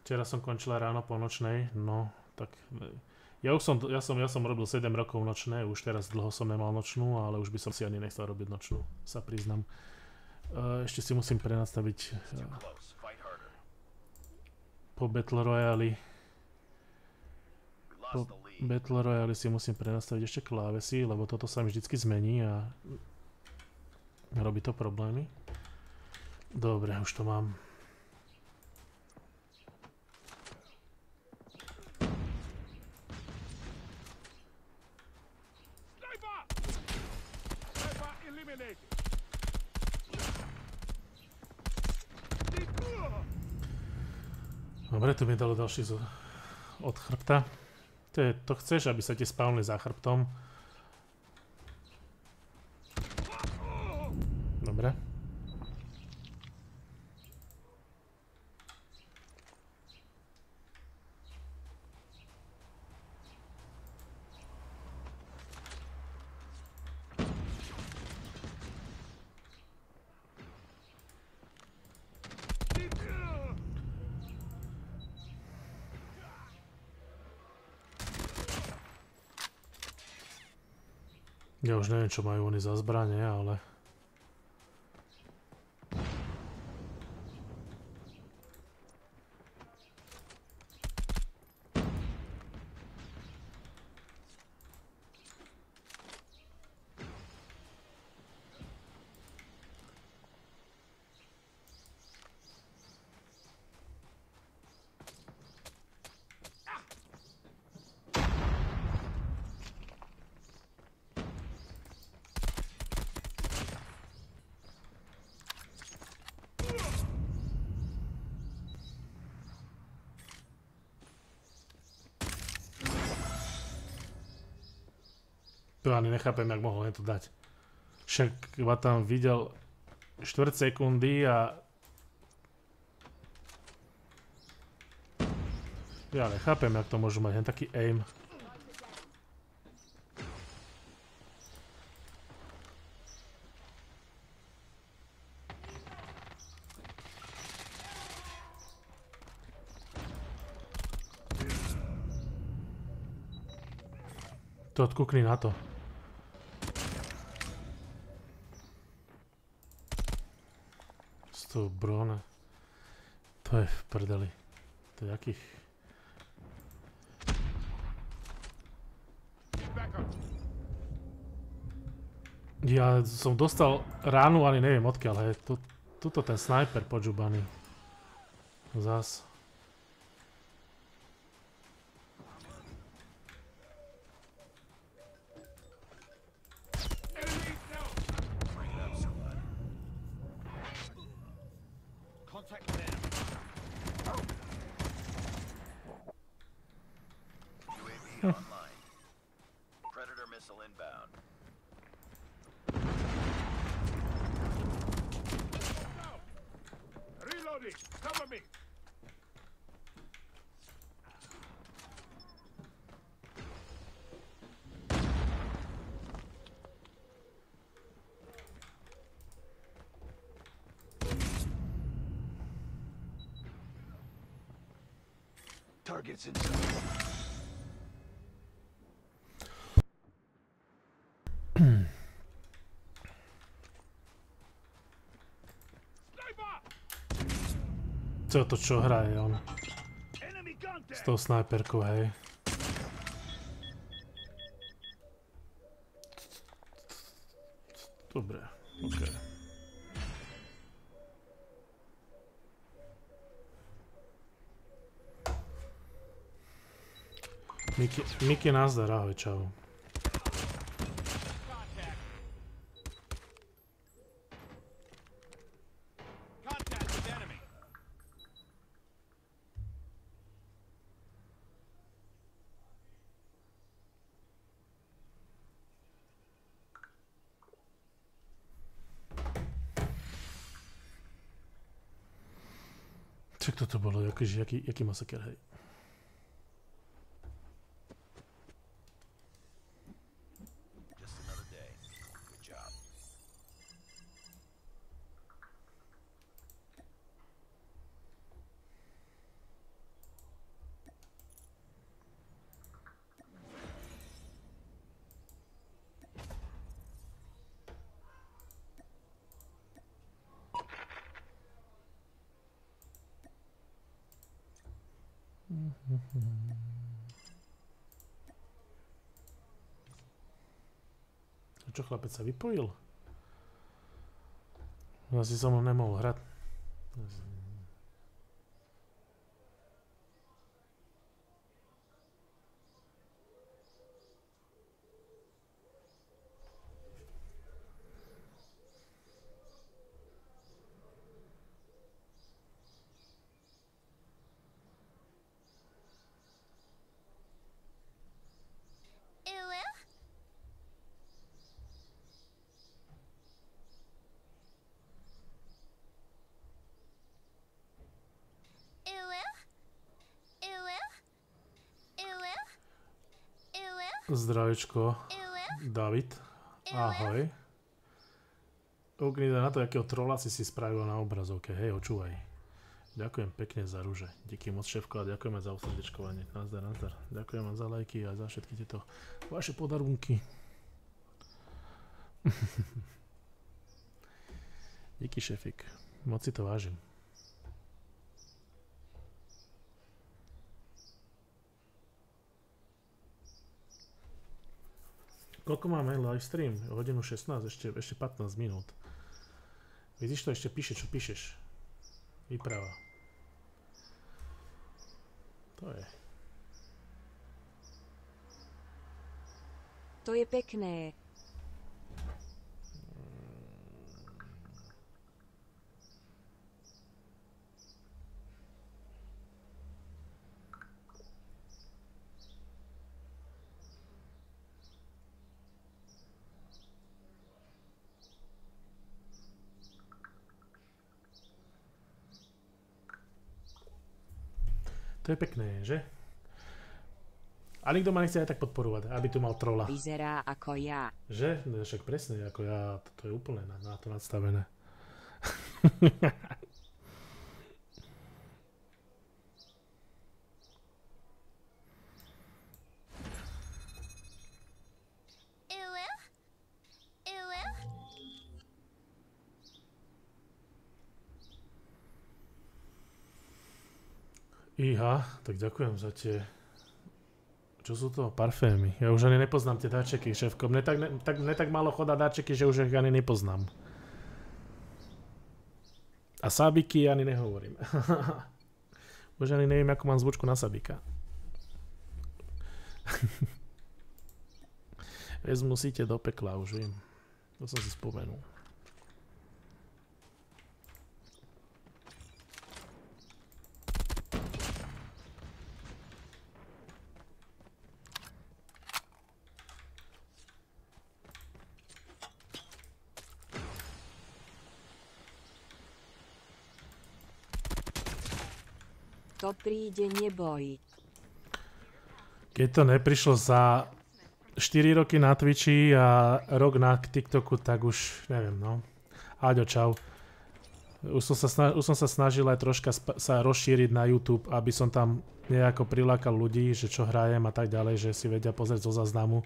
Včera som končila ráno po nočnej, no tak... Ja som robil 7 rokov nočné, už teraz dlho som nemal nočnú, ale už by som si ani nechcel robiť nočnú, sa priznam. Ešte si musím prenastaviť po Battle Royale. Po Battle Royale si musím prenastaviť ešte klávesy, lebo toto sa mi vždycky zmení a robí to problémy. Dobre, už to mám. Dobre, tu mi dalo ďalší od chrbta. To chceš, aby sa ti spavnili za chrbtom. Dobre. Ja už neviem, čo majú oni za zbranie, ale... To ani nechápem, jak mohol len to dať. Však ma tam videl 4 sekundy a... Ja nechápem, jak to môžu mať len taký aim. To odkúkni na to. Z toho brona. To je v prdeli. To je jakých... Ja som dostal ránu, ale neviem odkiaľ, hej. Tuto ten snajper podžubaný. Zas. Predator missile inbound. Reloading! Cover me! Targets inside. Co to čo hraje on? S tou snajperkou, hej. Dobre, okej. Miky nazdar, ahoj, čau. Čo toto bolo? Jaký masaker, hej? Just another day. Good job. Čo, chlapec sa vypojil? Asi som ho nemohol hrať. Zdravičko, David, ahoj. Ukni na to, akého trolla si spravil na obrazovke, hej, očúvaj. Ďakujem pekne za rúže, díky moc šéfko a ďakujeme za usrdečkovanie. Nazdar, nazdar. Ďakujem vám za lajky a za všetky tieto vaše podarunky. Díky šéfik, moc si to vážim. Koľko máme livestream? Hodinu 16, ešte 15 minút. Vidíš to? Ešte píše, čo píšeš. Výprava. To je. To je pekné. To je pekné, že? A nikto ma nechce aj tak podporovať, aby tu mal trolla. Vyzerá ako ja. Že? No, však presne ako ja, to je úplne na to nadstavené. Iha, tak ďakujem za tie... Čo sú to? Parfémy. Ja už ani nepoznám tie dáčeky, šéfko. Mne tak málo chodá dáčeky, že už ich ani nepoznám. A sábiky ani nehovorím. Už ani neviem, ako mám zvučku na sábika. Vezmu síte do pekla, už viem. To som si spomenul. To príde, neboj. Keď to neprišlo za 4 roky na Twitchi a rok na TikToku, tak už neviem, no. Áďo, čau. Už som sa snažil aj troška sa rozšíriť na YouTube, aby som tam nejako prilákal ľudí, že čo hrajem a tak ďalej, že si vedia pozrieť zo záznamu.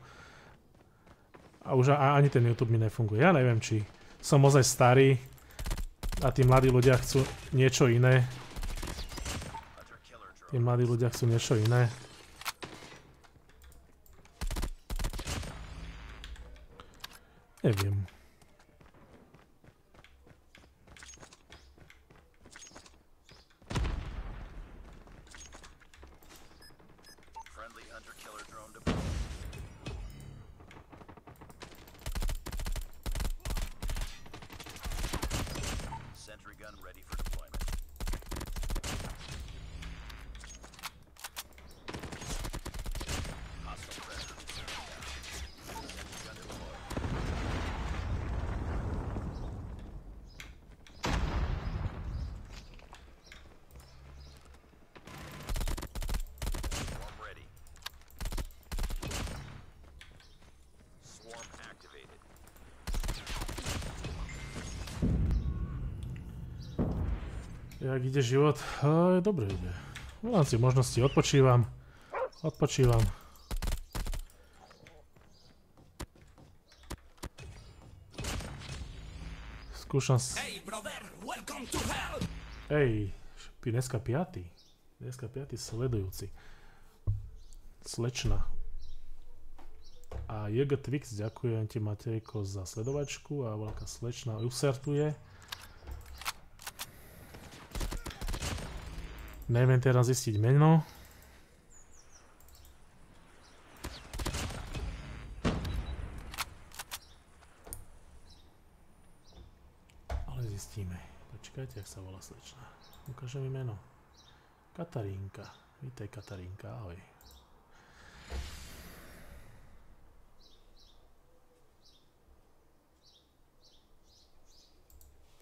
A už ani ten YouTube mi nefunguje. Ja neviem, či som ozaj starý a tí mladí ľudia chcú niečo iné. Tí mladí ľudia chcú niečo iné. Neviem. Jak ide život? Dobre ide. Volám si možnosti, odpočívam. Skúšam si... Ej, dneska 5. Dneska 5. sledujúci. Slečna. A JG Twix, ďakujem ti Matejko za sledovačku a veľká slečna usertuje. Neviem teraz zistiť meno. Ale zistíme. Počkajte, jak sa volá slečna. Ukáže mi meno. Katarínka. Vítaj Katarínka, ahoj.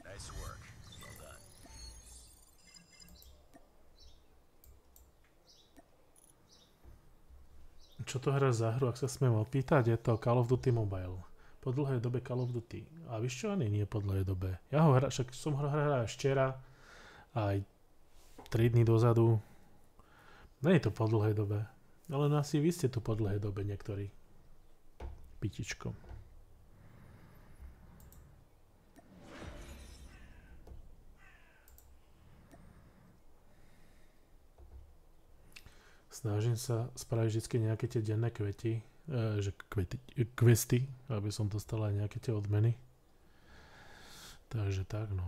Nice work. Well done. Čo to hra za hru, ak sa smiem opýtať? Je to Call of Duty Mobile. Po dlhej dobe Call of Duty. A víš čo, ani nie po dlhej dobe. Ja ho však som ho hral včera, aj 3 dní dozadu. Nie je to po dlhej dobe. Ale asi vy ste tu po dlhej dobe niektorí. Pitičko. Snažím sa spraviť vždy nejaké tie denné questy, aby som dostal aj nejaké tie odmeny. Takže tak, no.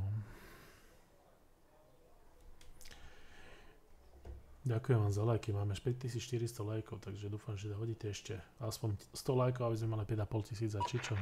Ďakujem vám za lajky, máme 5400 lajkov, takže dúfam, že hodíte ešte aspoň 100 lajkov, aby sme mali 5500 či čo.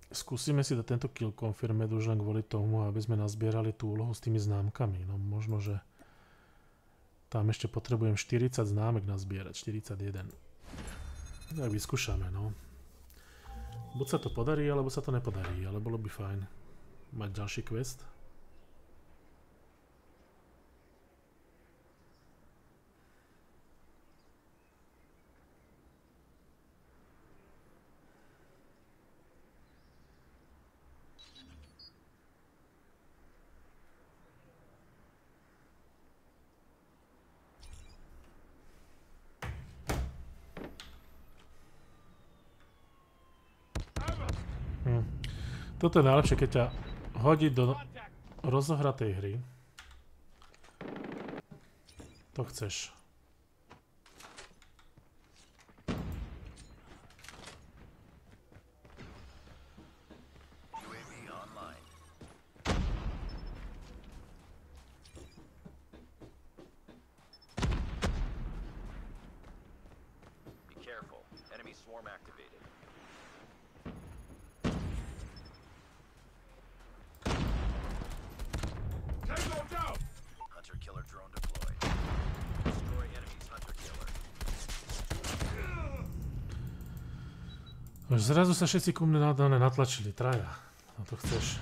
Skúsime si dať tento kill confirmed už len kvôli tomu, aby sme nazbierali tú úlohu s tými známkami. No možno, že tam ešte potrebujem 40 známek nazbierať, 41. Tak vyskúšame, no. Buď sa to podarí, alebo sa to nepodarí, ale bolo by fajn mať ďalší quest. Toto je najlepšie, keď ťa hodí do rozohratej hry. To chceš. UAV online. Be careful. Enemy swarm activated. Tango down! Hunter-killer drone deployed. Destroy enemy's hunter-killer. Už zrazu sa všetci ku mne natlačili, traja. No to chceš.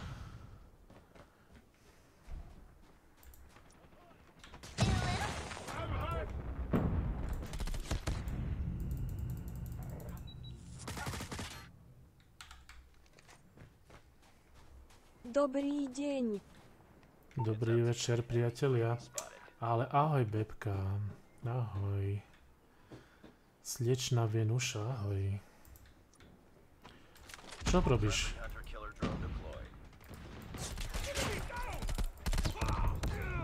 Dobrý deň. Dobrý večer, priatelia. Ale ahoj, Bebka. Ahoj. Slečna Venuša, ahoj. Čo robíš? Hunter-killer drone deployed.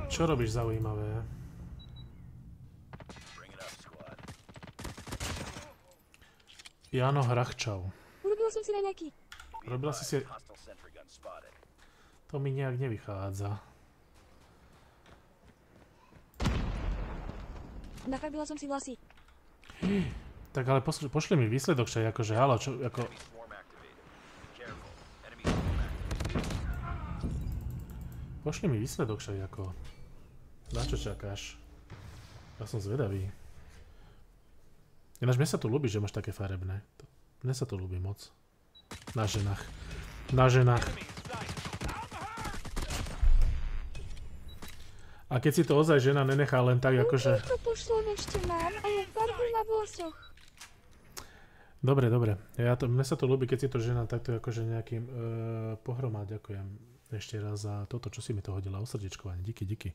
Čo robíš zaujímavé? Bring it up, squad. Jano Hrachčau. Urobil som si na nejaký. Robila si si... Hostile sentry gun spotted. To mi nejak nevychádza. Nafarbila som si vlasy. Tak ale pošli mi výsledok však, akože halo, čo, ako... Enemy swarm activated. Be careful. Enemy swarm activated. Pošli mi výsledok však, ako... Na čo čakáš? Ja som zvedavý. Ináč mne sa tu ľúbi, že máš také farebné. Mne sa to ľúbi moc. Na ženách. Na ženách. A keď si to ozaj žena nenechá len tak, akože... To pošlom ešte mám, ale farbu na vlosoch. Dobre, dobre. Mne sa to ľúbi, keď si to žena takto akože nejakým... Pohromá, ďakujem. Ešte raz za toto, čo si mi to hodila, osrdiečkovanie. Díky.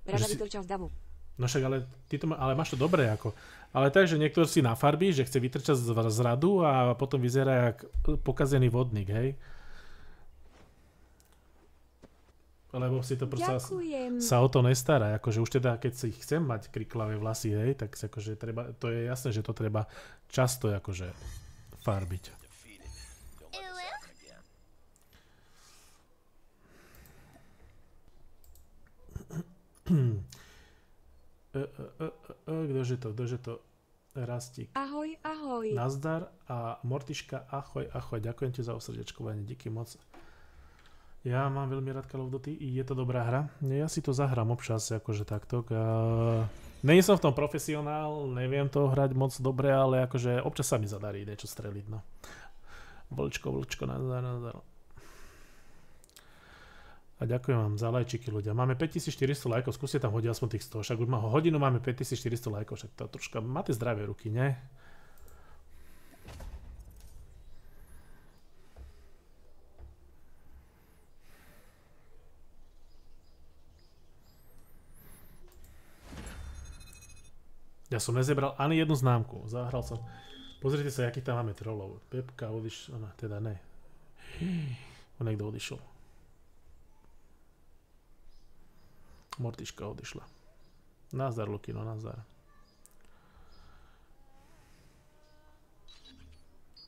Rada si- vytrčal z davu. No však, ale, ale máš to dobré ako. Ale tak, že niekto si nafarbí, že chce vytrčať z radu a potom vyzerá jak pokazený vodník, hej? Lebo si to proste Ďakujem. sa o to nestará. Akože už teda, keď si chcem mať kriklavé vlasy, hej, tak si akože treba, to je jasné, že to treba často akože farbiť. Defeated. Don't let this happen again. Ktože to? Rastík. Ahoj, ahoj. Nazdar a Mortiška, ahoj. Ďakujem ti za osrdiečkovanie, díky moc. Ja mám veľmi rád Call of Duty, je to dobrá hra. Ja si to zahrám občas, akože takto. Nie som v tom profesionál, neviem to hrať moc dobre, ale akože občas sa mi zadarí niečo streliť, no. Vlčko, nazdar. A ďakujem vám za lajčiky, ľudia. Máme 5400 lajkov, skúste tam hodiť aspoň tých 100. Však už hodinu máme 5400 lajkov, však to troška máte zdravé ruky, ne? Ja som nezebral ani jednu známku. Zahral som. Pozrite sa, aký tam máme trollov. Pepka odišla, teda ne. On niekto odišiel. Mortiška odišla. Nazdar, Lukino, nazdar.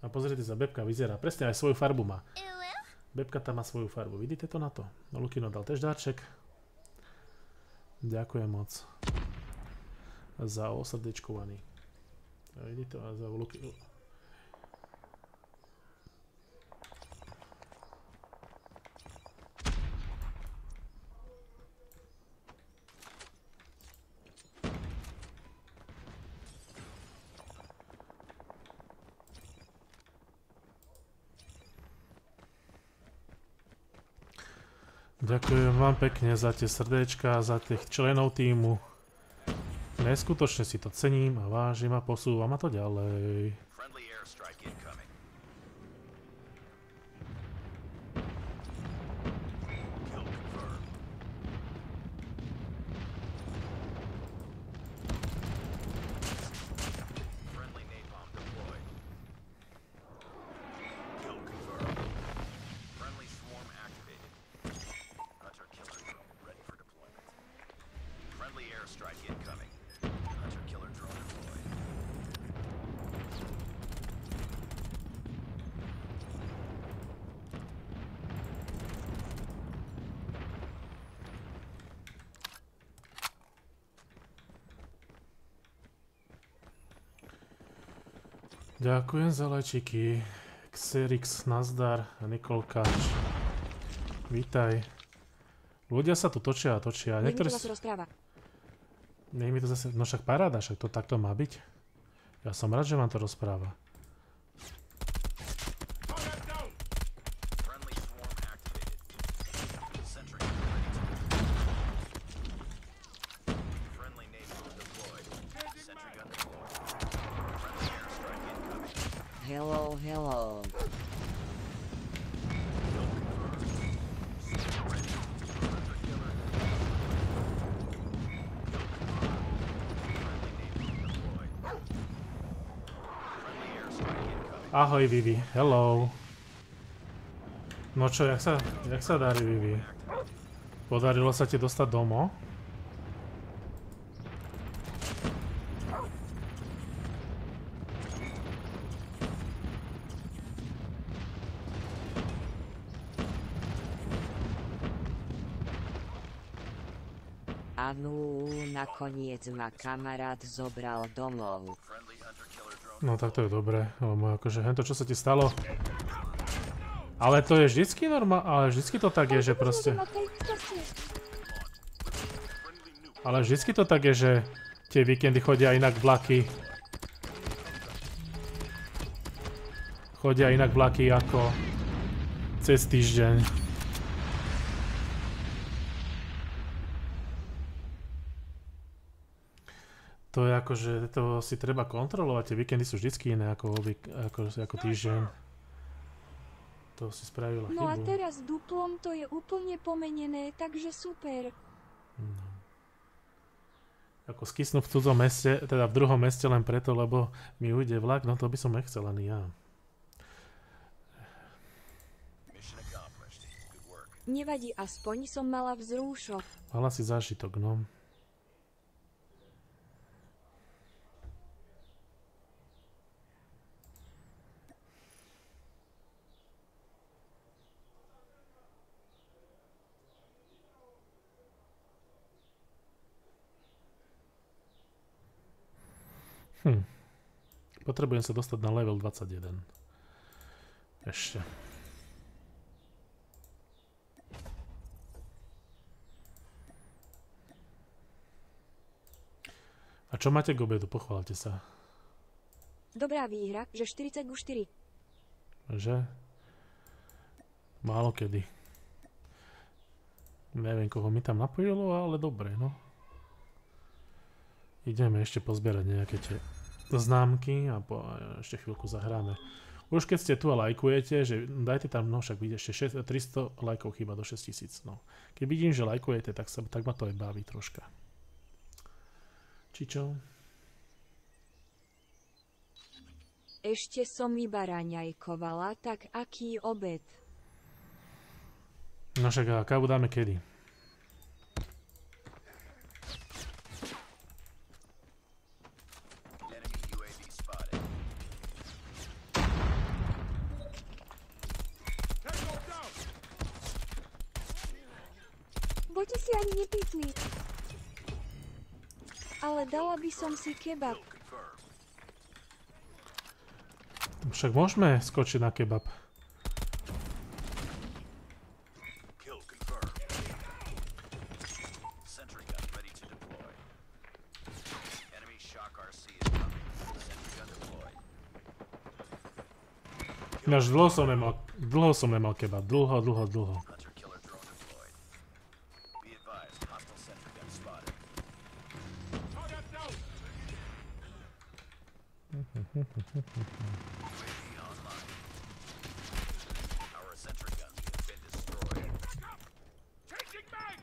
A pozrite sa, Bebka vyzerá. Presne aj svoju farbu má. Bebka tam má svoju farbu. Vidíte to na to? No, Lukino dal tež dáček. Ďakujem moc. Za osrdečkovaný. Vidíte to? A za Lukino. Ďakujem vám pekne za tie srdéčka, za tých členov týmu. Neskutočne si to cením a vážim a posúvam a to ďalej. Friendly airstrike incoming. Kill confirmed. Friendly napalm deployed. Kill confirmed. Friendly swarm activated. Hunter killer drone ready for deployment. Friendly airstrike incoming. Hunter killer drone deployed. Ďakujem za lajčiky. Xerix, nazdar, Nikolkáč. Vítaj. Ľudia sa tu točia a točia. Nech mi to zase rozpráva. Nech mi to zase... No však paráda, však to takto má byť. Ja som rád, že vám to rozpráva. Friendly swarm activated. Sentry ready to Friendly napalm deployed. Sentry gun deployed. Friendly airstrike incoming. Hello, hello. Ahoj Vivi, hello. No čo, jak sa darí Vivi? Podarilo sa ti dostať domov? Anu, nakoniec ma kamarát zobral domov. Friendly hunter killer drone. No tak to je dobré, lebo akože hento, čo sa ti stalo? Ale to je vždycky normálne, ale vždycky to tak je, že proste... Ale vždycky to tak je, že tie víkendy chodia inak vlaky. Chodia inak vlaky ako cez týždeň. To je akože, to si treba kontrolovať, tie víkendy sú vždycky iné ako týždeň. to si spravila No a chybu. teraz duplom to je úplne pomenené, takže super. Ako skysnú v cudzom meste, teda v druhom meste len preto, lebo mi ujde vlak, no to by som nechcel ani ja. Mission accomplished. Good work. Nevadí, aspoň som mala vzrúšok. Mala si zážitok, no. Potrebujem sa dostať na level 21. Ešte. A čo máte k obedu? Pochváľte sa. Dobrá výhra, že 40:4. Že? Málo kedy. Neviem, koho mi tam napojilo, ale dobre, no. Ideme ešte pozbierať nejaké tie známky a ešte chvíľku zahráme. Už keď ste tu a lajkujete, že dajte tam, no však vidíte, ešte 300 lajkov chýba do 6000, no. Keď vidím, že lajkujete, tak ma to aj baví troška. Či čo? Ešte som iba raňajkovala, tak aký obed? No však a kávu dáme kedy? Enemy UAV spotted. Tango down! Boti si ani nepípli. Ale dala by som si kebab. Však môžeme skočiť na kebab. Kill confirmed. Sentry gun ready to deploy. Enemy shock RC is coming. Sentry gun deployed. Až dlho som nemal kebab. Dlho. Hunter killer drone deployed. Be advised, hostile sentry gun spotted. Target down! UAV online. Our sentry guns have been destroyed. Changing mag!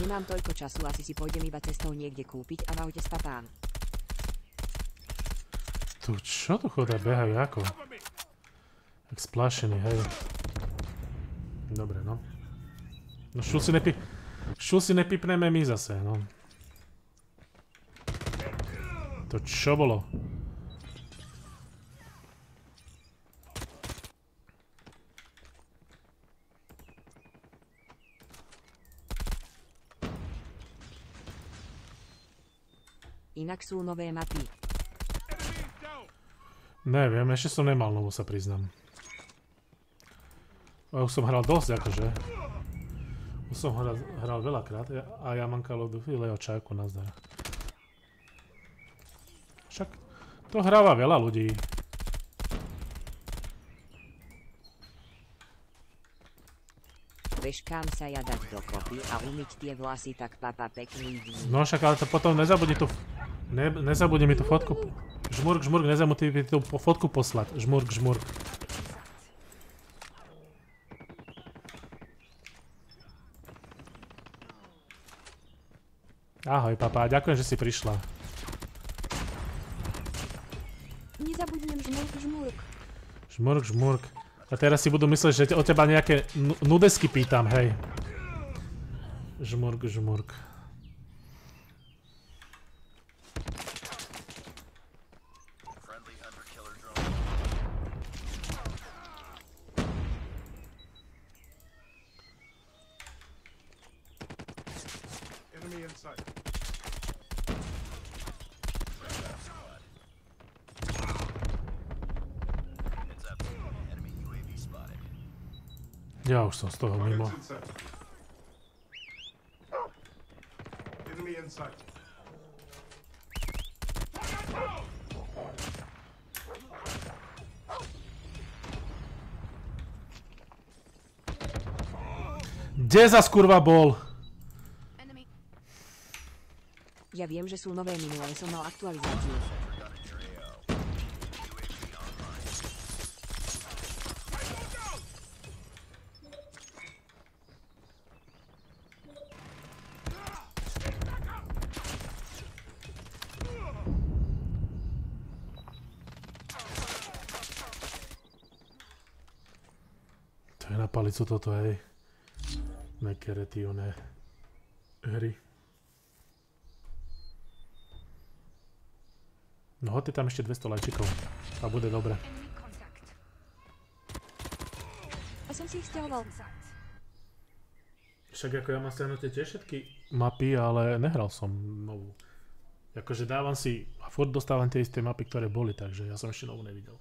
Nemám toľko času, asi si pôjdem iba cestou niekde kúpiť a v aute spapám. Tu čo tu chodia, behajú ako? Cover me! Tak splášený, hej. Dobre, no. No šul si nepipneme my zase, no. To čo bolo? Inak sú nové mapy. Enemy down! Neviem, ešte som nemal novú, sa priznám. A už som hral dosť, akože. Už som hral veľakrát a ja mám Call of Duty Leo čajku, nazdar. Však to hráva veľa ľudí. Vieš kam sa ja dať dokopy a umyť tie vlasy, tak papa pekný dní. No však ale to potom nezabudni tu... Nezabudni mi tú fotku... Žmurk, nezabudni mi tú fotku poslať. Žmurk. Ahoj, papa, ďakujem, že si prišla. Nezabudnem žmurk. Žmurk. A teraz si budú mysleť, že od teba nejaké nudesky pýtam, hej. Žmurk. Friendly hunter killer drone. Enemy inside. Heads up. Enemy UAV spotted. Ja už som z toho mimo. Targets inside. Enemy inside. Target down! Kde zas kurva bol? Ja viem, že sú nové minulé, som mal aktualizáciu. To je na palicu toto, hej. Mekerety, oné hry. No hoď tam ešte 200 lajčikov. A bude dobre. A som si ich stiahoval. Však ako ja mám stiahnuté tie všetky mapy, ale nehral som novú. Akože dávam si a furt dostávam tie isté mapy, ktoré boli, takže ja som ešte novú nevidel.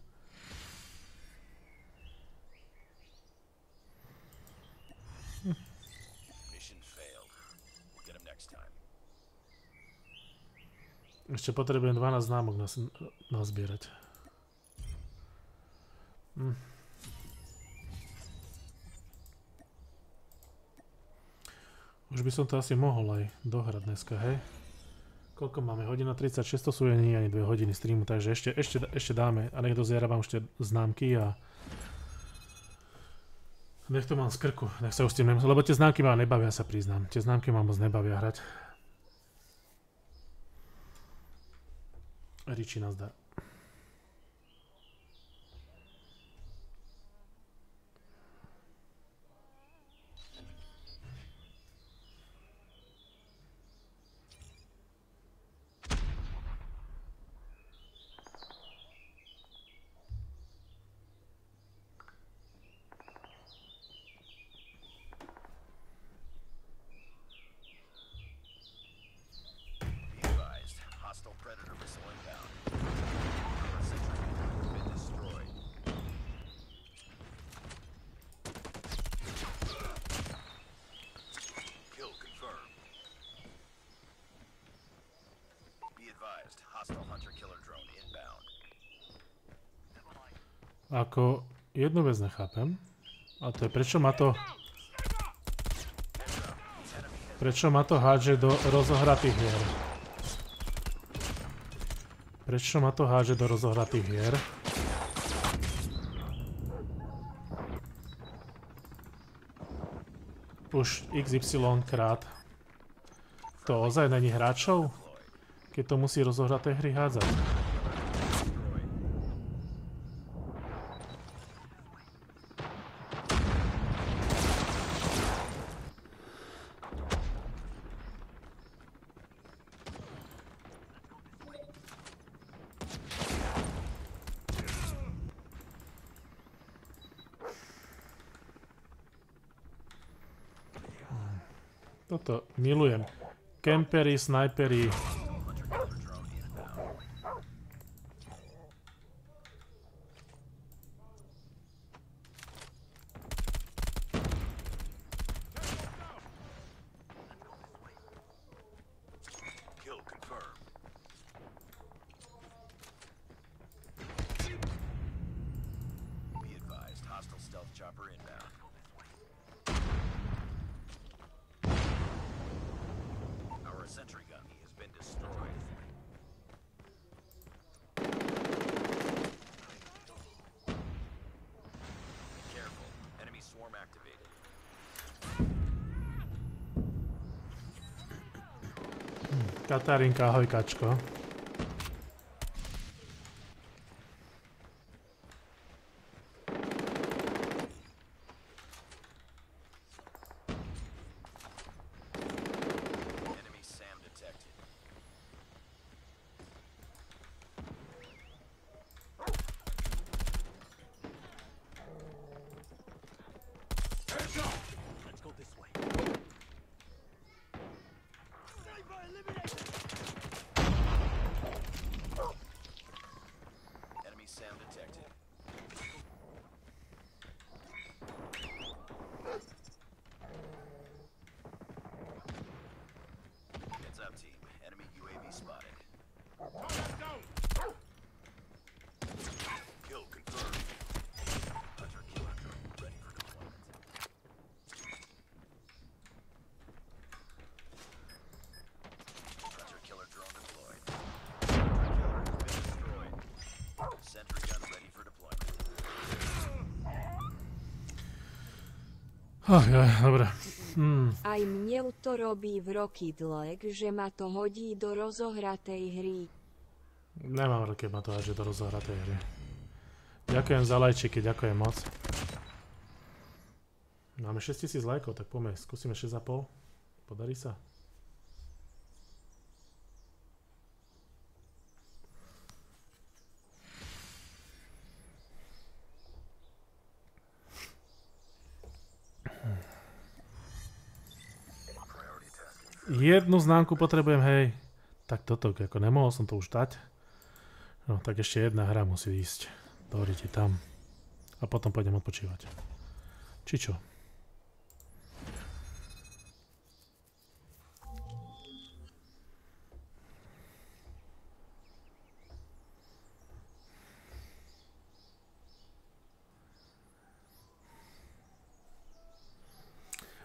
Ešte potrebujem 12 známok nazbierať. Už by som to asi mohol aj dohrať dneska, hej? Koľko máme? Hodina 36, to sú ani 2 hodiny streamu, takže ešte dáme. A nech dozieram ešte známky a nech to mám z krku, nech sa už s tým nemusím, lebo tie známky ma nebavia, sa priznám. Tie známky ma moc nebavia hrať. Riči nazdar. Ako jednu vec nechápem, a to je prečo ma to hádže do rozohratých hier. Prečo ma to hádže do rozohratých hier? Už XY krát. To ozaj není hráčov? Keď to musí rozohraté hry hádzať. Toto milujem. Kempery, snajpery. Katarinka, ahoj kačko. Dobre. Aj mne to robí v Rocket League, že ma to hodí do rozohratej hry. Nemám rád, keď ma to hádže do rozohratej hry. Ďakujem za lajčiky, ďakujem moc. Máme 6000 lajkov, tak poďme, skúsime 6,5. Podarí sa? Jednu známku potrebujem, hej. Tak toto, ako nemohol som to už dať. No, tak ešte jedna hra musí ísť. Dohodite tam. A potom pôjdem odpočívať. Či čo?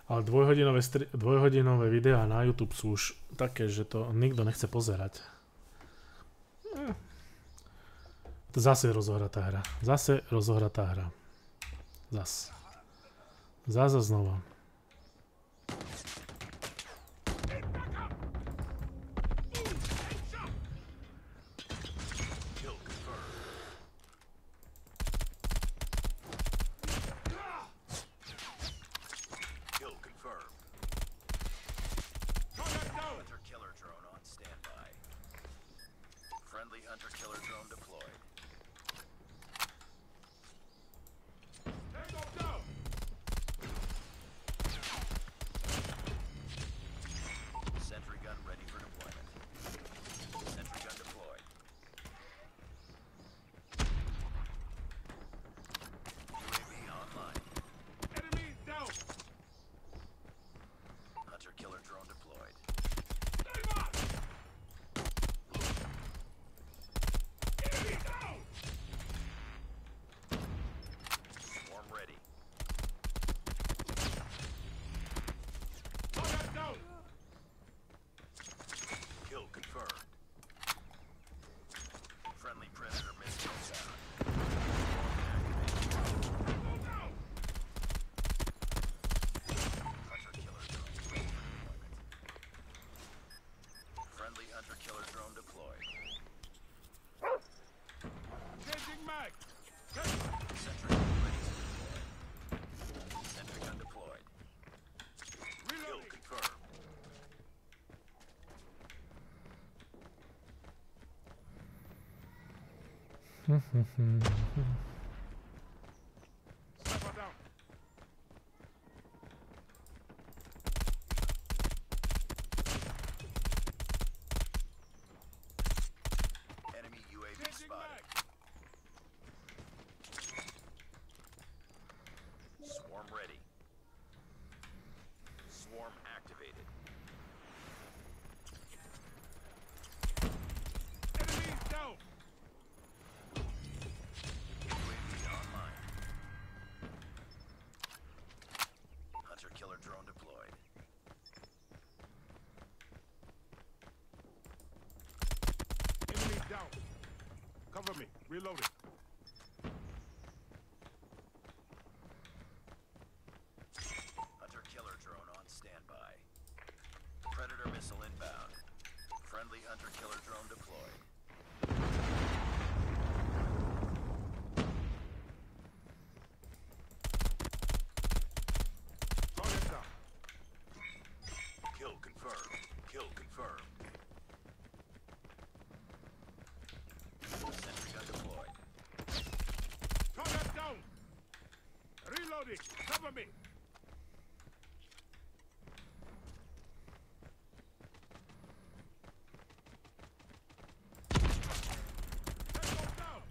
Ale dvojhodinové videá na YouTube sú už také, že to nikto nechce pozerať. To zase rozohratá hra. Zase rozohratá hra. Zas. Zase znova. Enemy UAV spotted. Swarm ready. Swarm activated. Enemies down. UAV online. Hunter killer drone deployed. Enemies down. Cover me. Reloading. Hunter killer drone on standby. Predator missile inbound. Friendly hunter killer drone deployed. Target down. Kill confirmed. Kill confirmed. Sentry gun deployed. Target down. Reloading. Cover me. Tango down.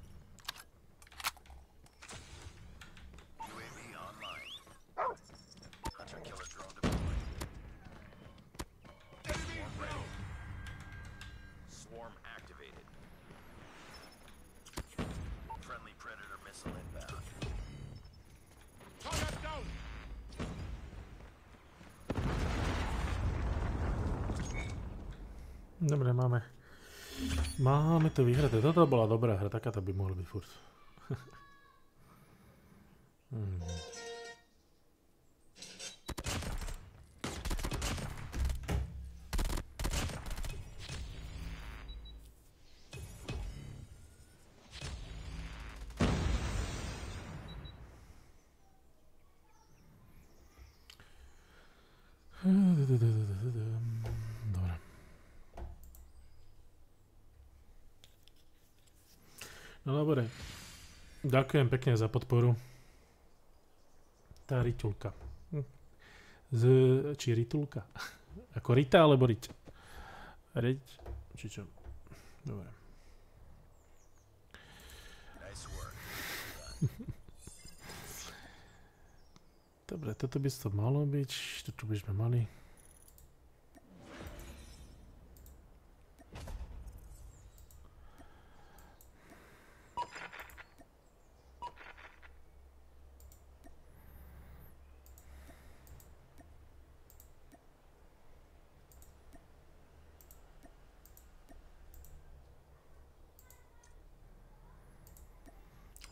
UAV online. Hunter killer drone deployed. Enemies down. Swarm activated. Friendly predator missile inbound. Target down. Dobre, máme to vyhraté. Toto bola dobrá hra, takáto by mohla byť furt. Dobre. No dobre. Ďakujem pekne za podporu. Tá Ritulka. Či Ritulka? Ako Rita alebo Riť? Riť? Či čo? Dobre. Nice work. Dobre, toto by to malo byť. Toto by sme mali.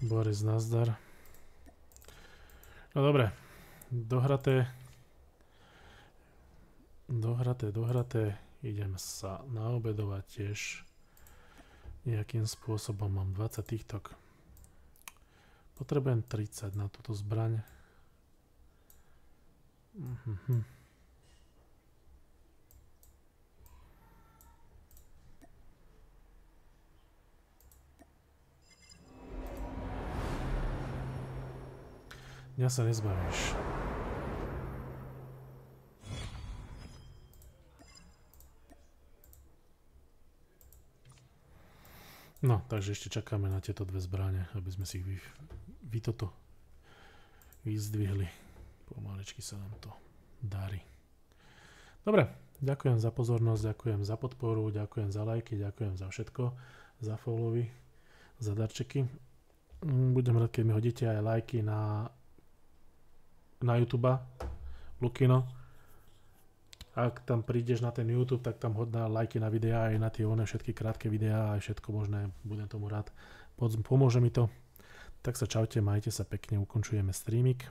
Boris, nazdar. No dobre. Dohraté. Idem sa naobedovať tiež. Nejakým spôsobom mám 20 TikTok. Potrebujem 30 na túto zbraň. Mňa sa nezbavíš. No, takže ešte čakáme na tieto dve zbrane, aby sme si ich vyzdvihli. Pomaličky sa nám to darí. Dobre, ďakujem za pozornosť, ďakujem za podporu, ďakujem za lajky, ďakujem za všetko, za followy, za darčeky. Budem rád, keď mi hodíte aj lajky na YouTube, Lukino. Ak tam prídeš na ten YouTube, tak tam hod na lajky na videá, aj na tie všetky krátke videá, aj všetko možné, budem tomu rád. Pomôže mi to. Tak sa čaute, majte sa pekne, ukončujeme streamik.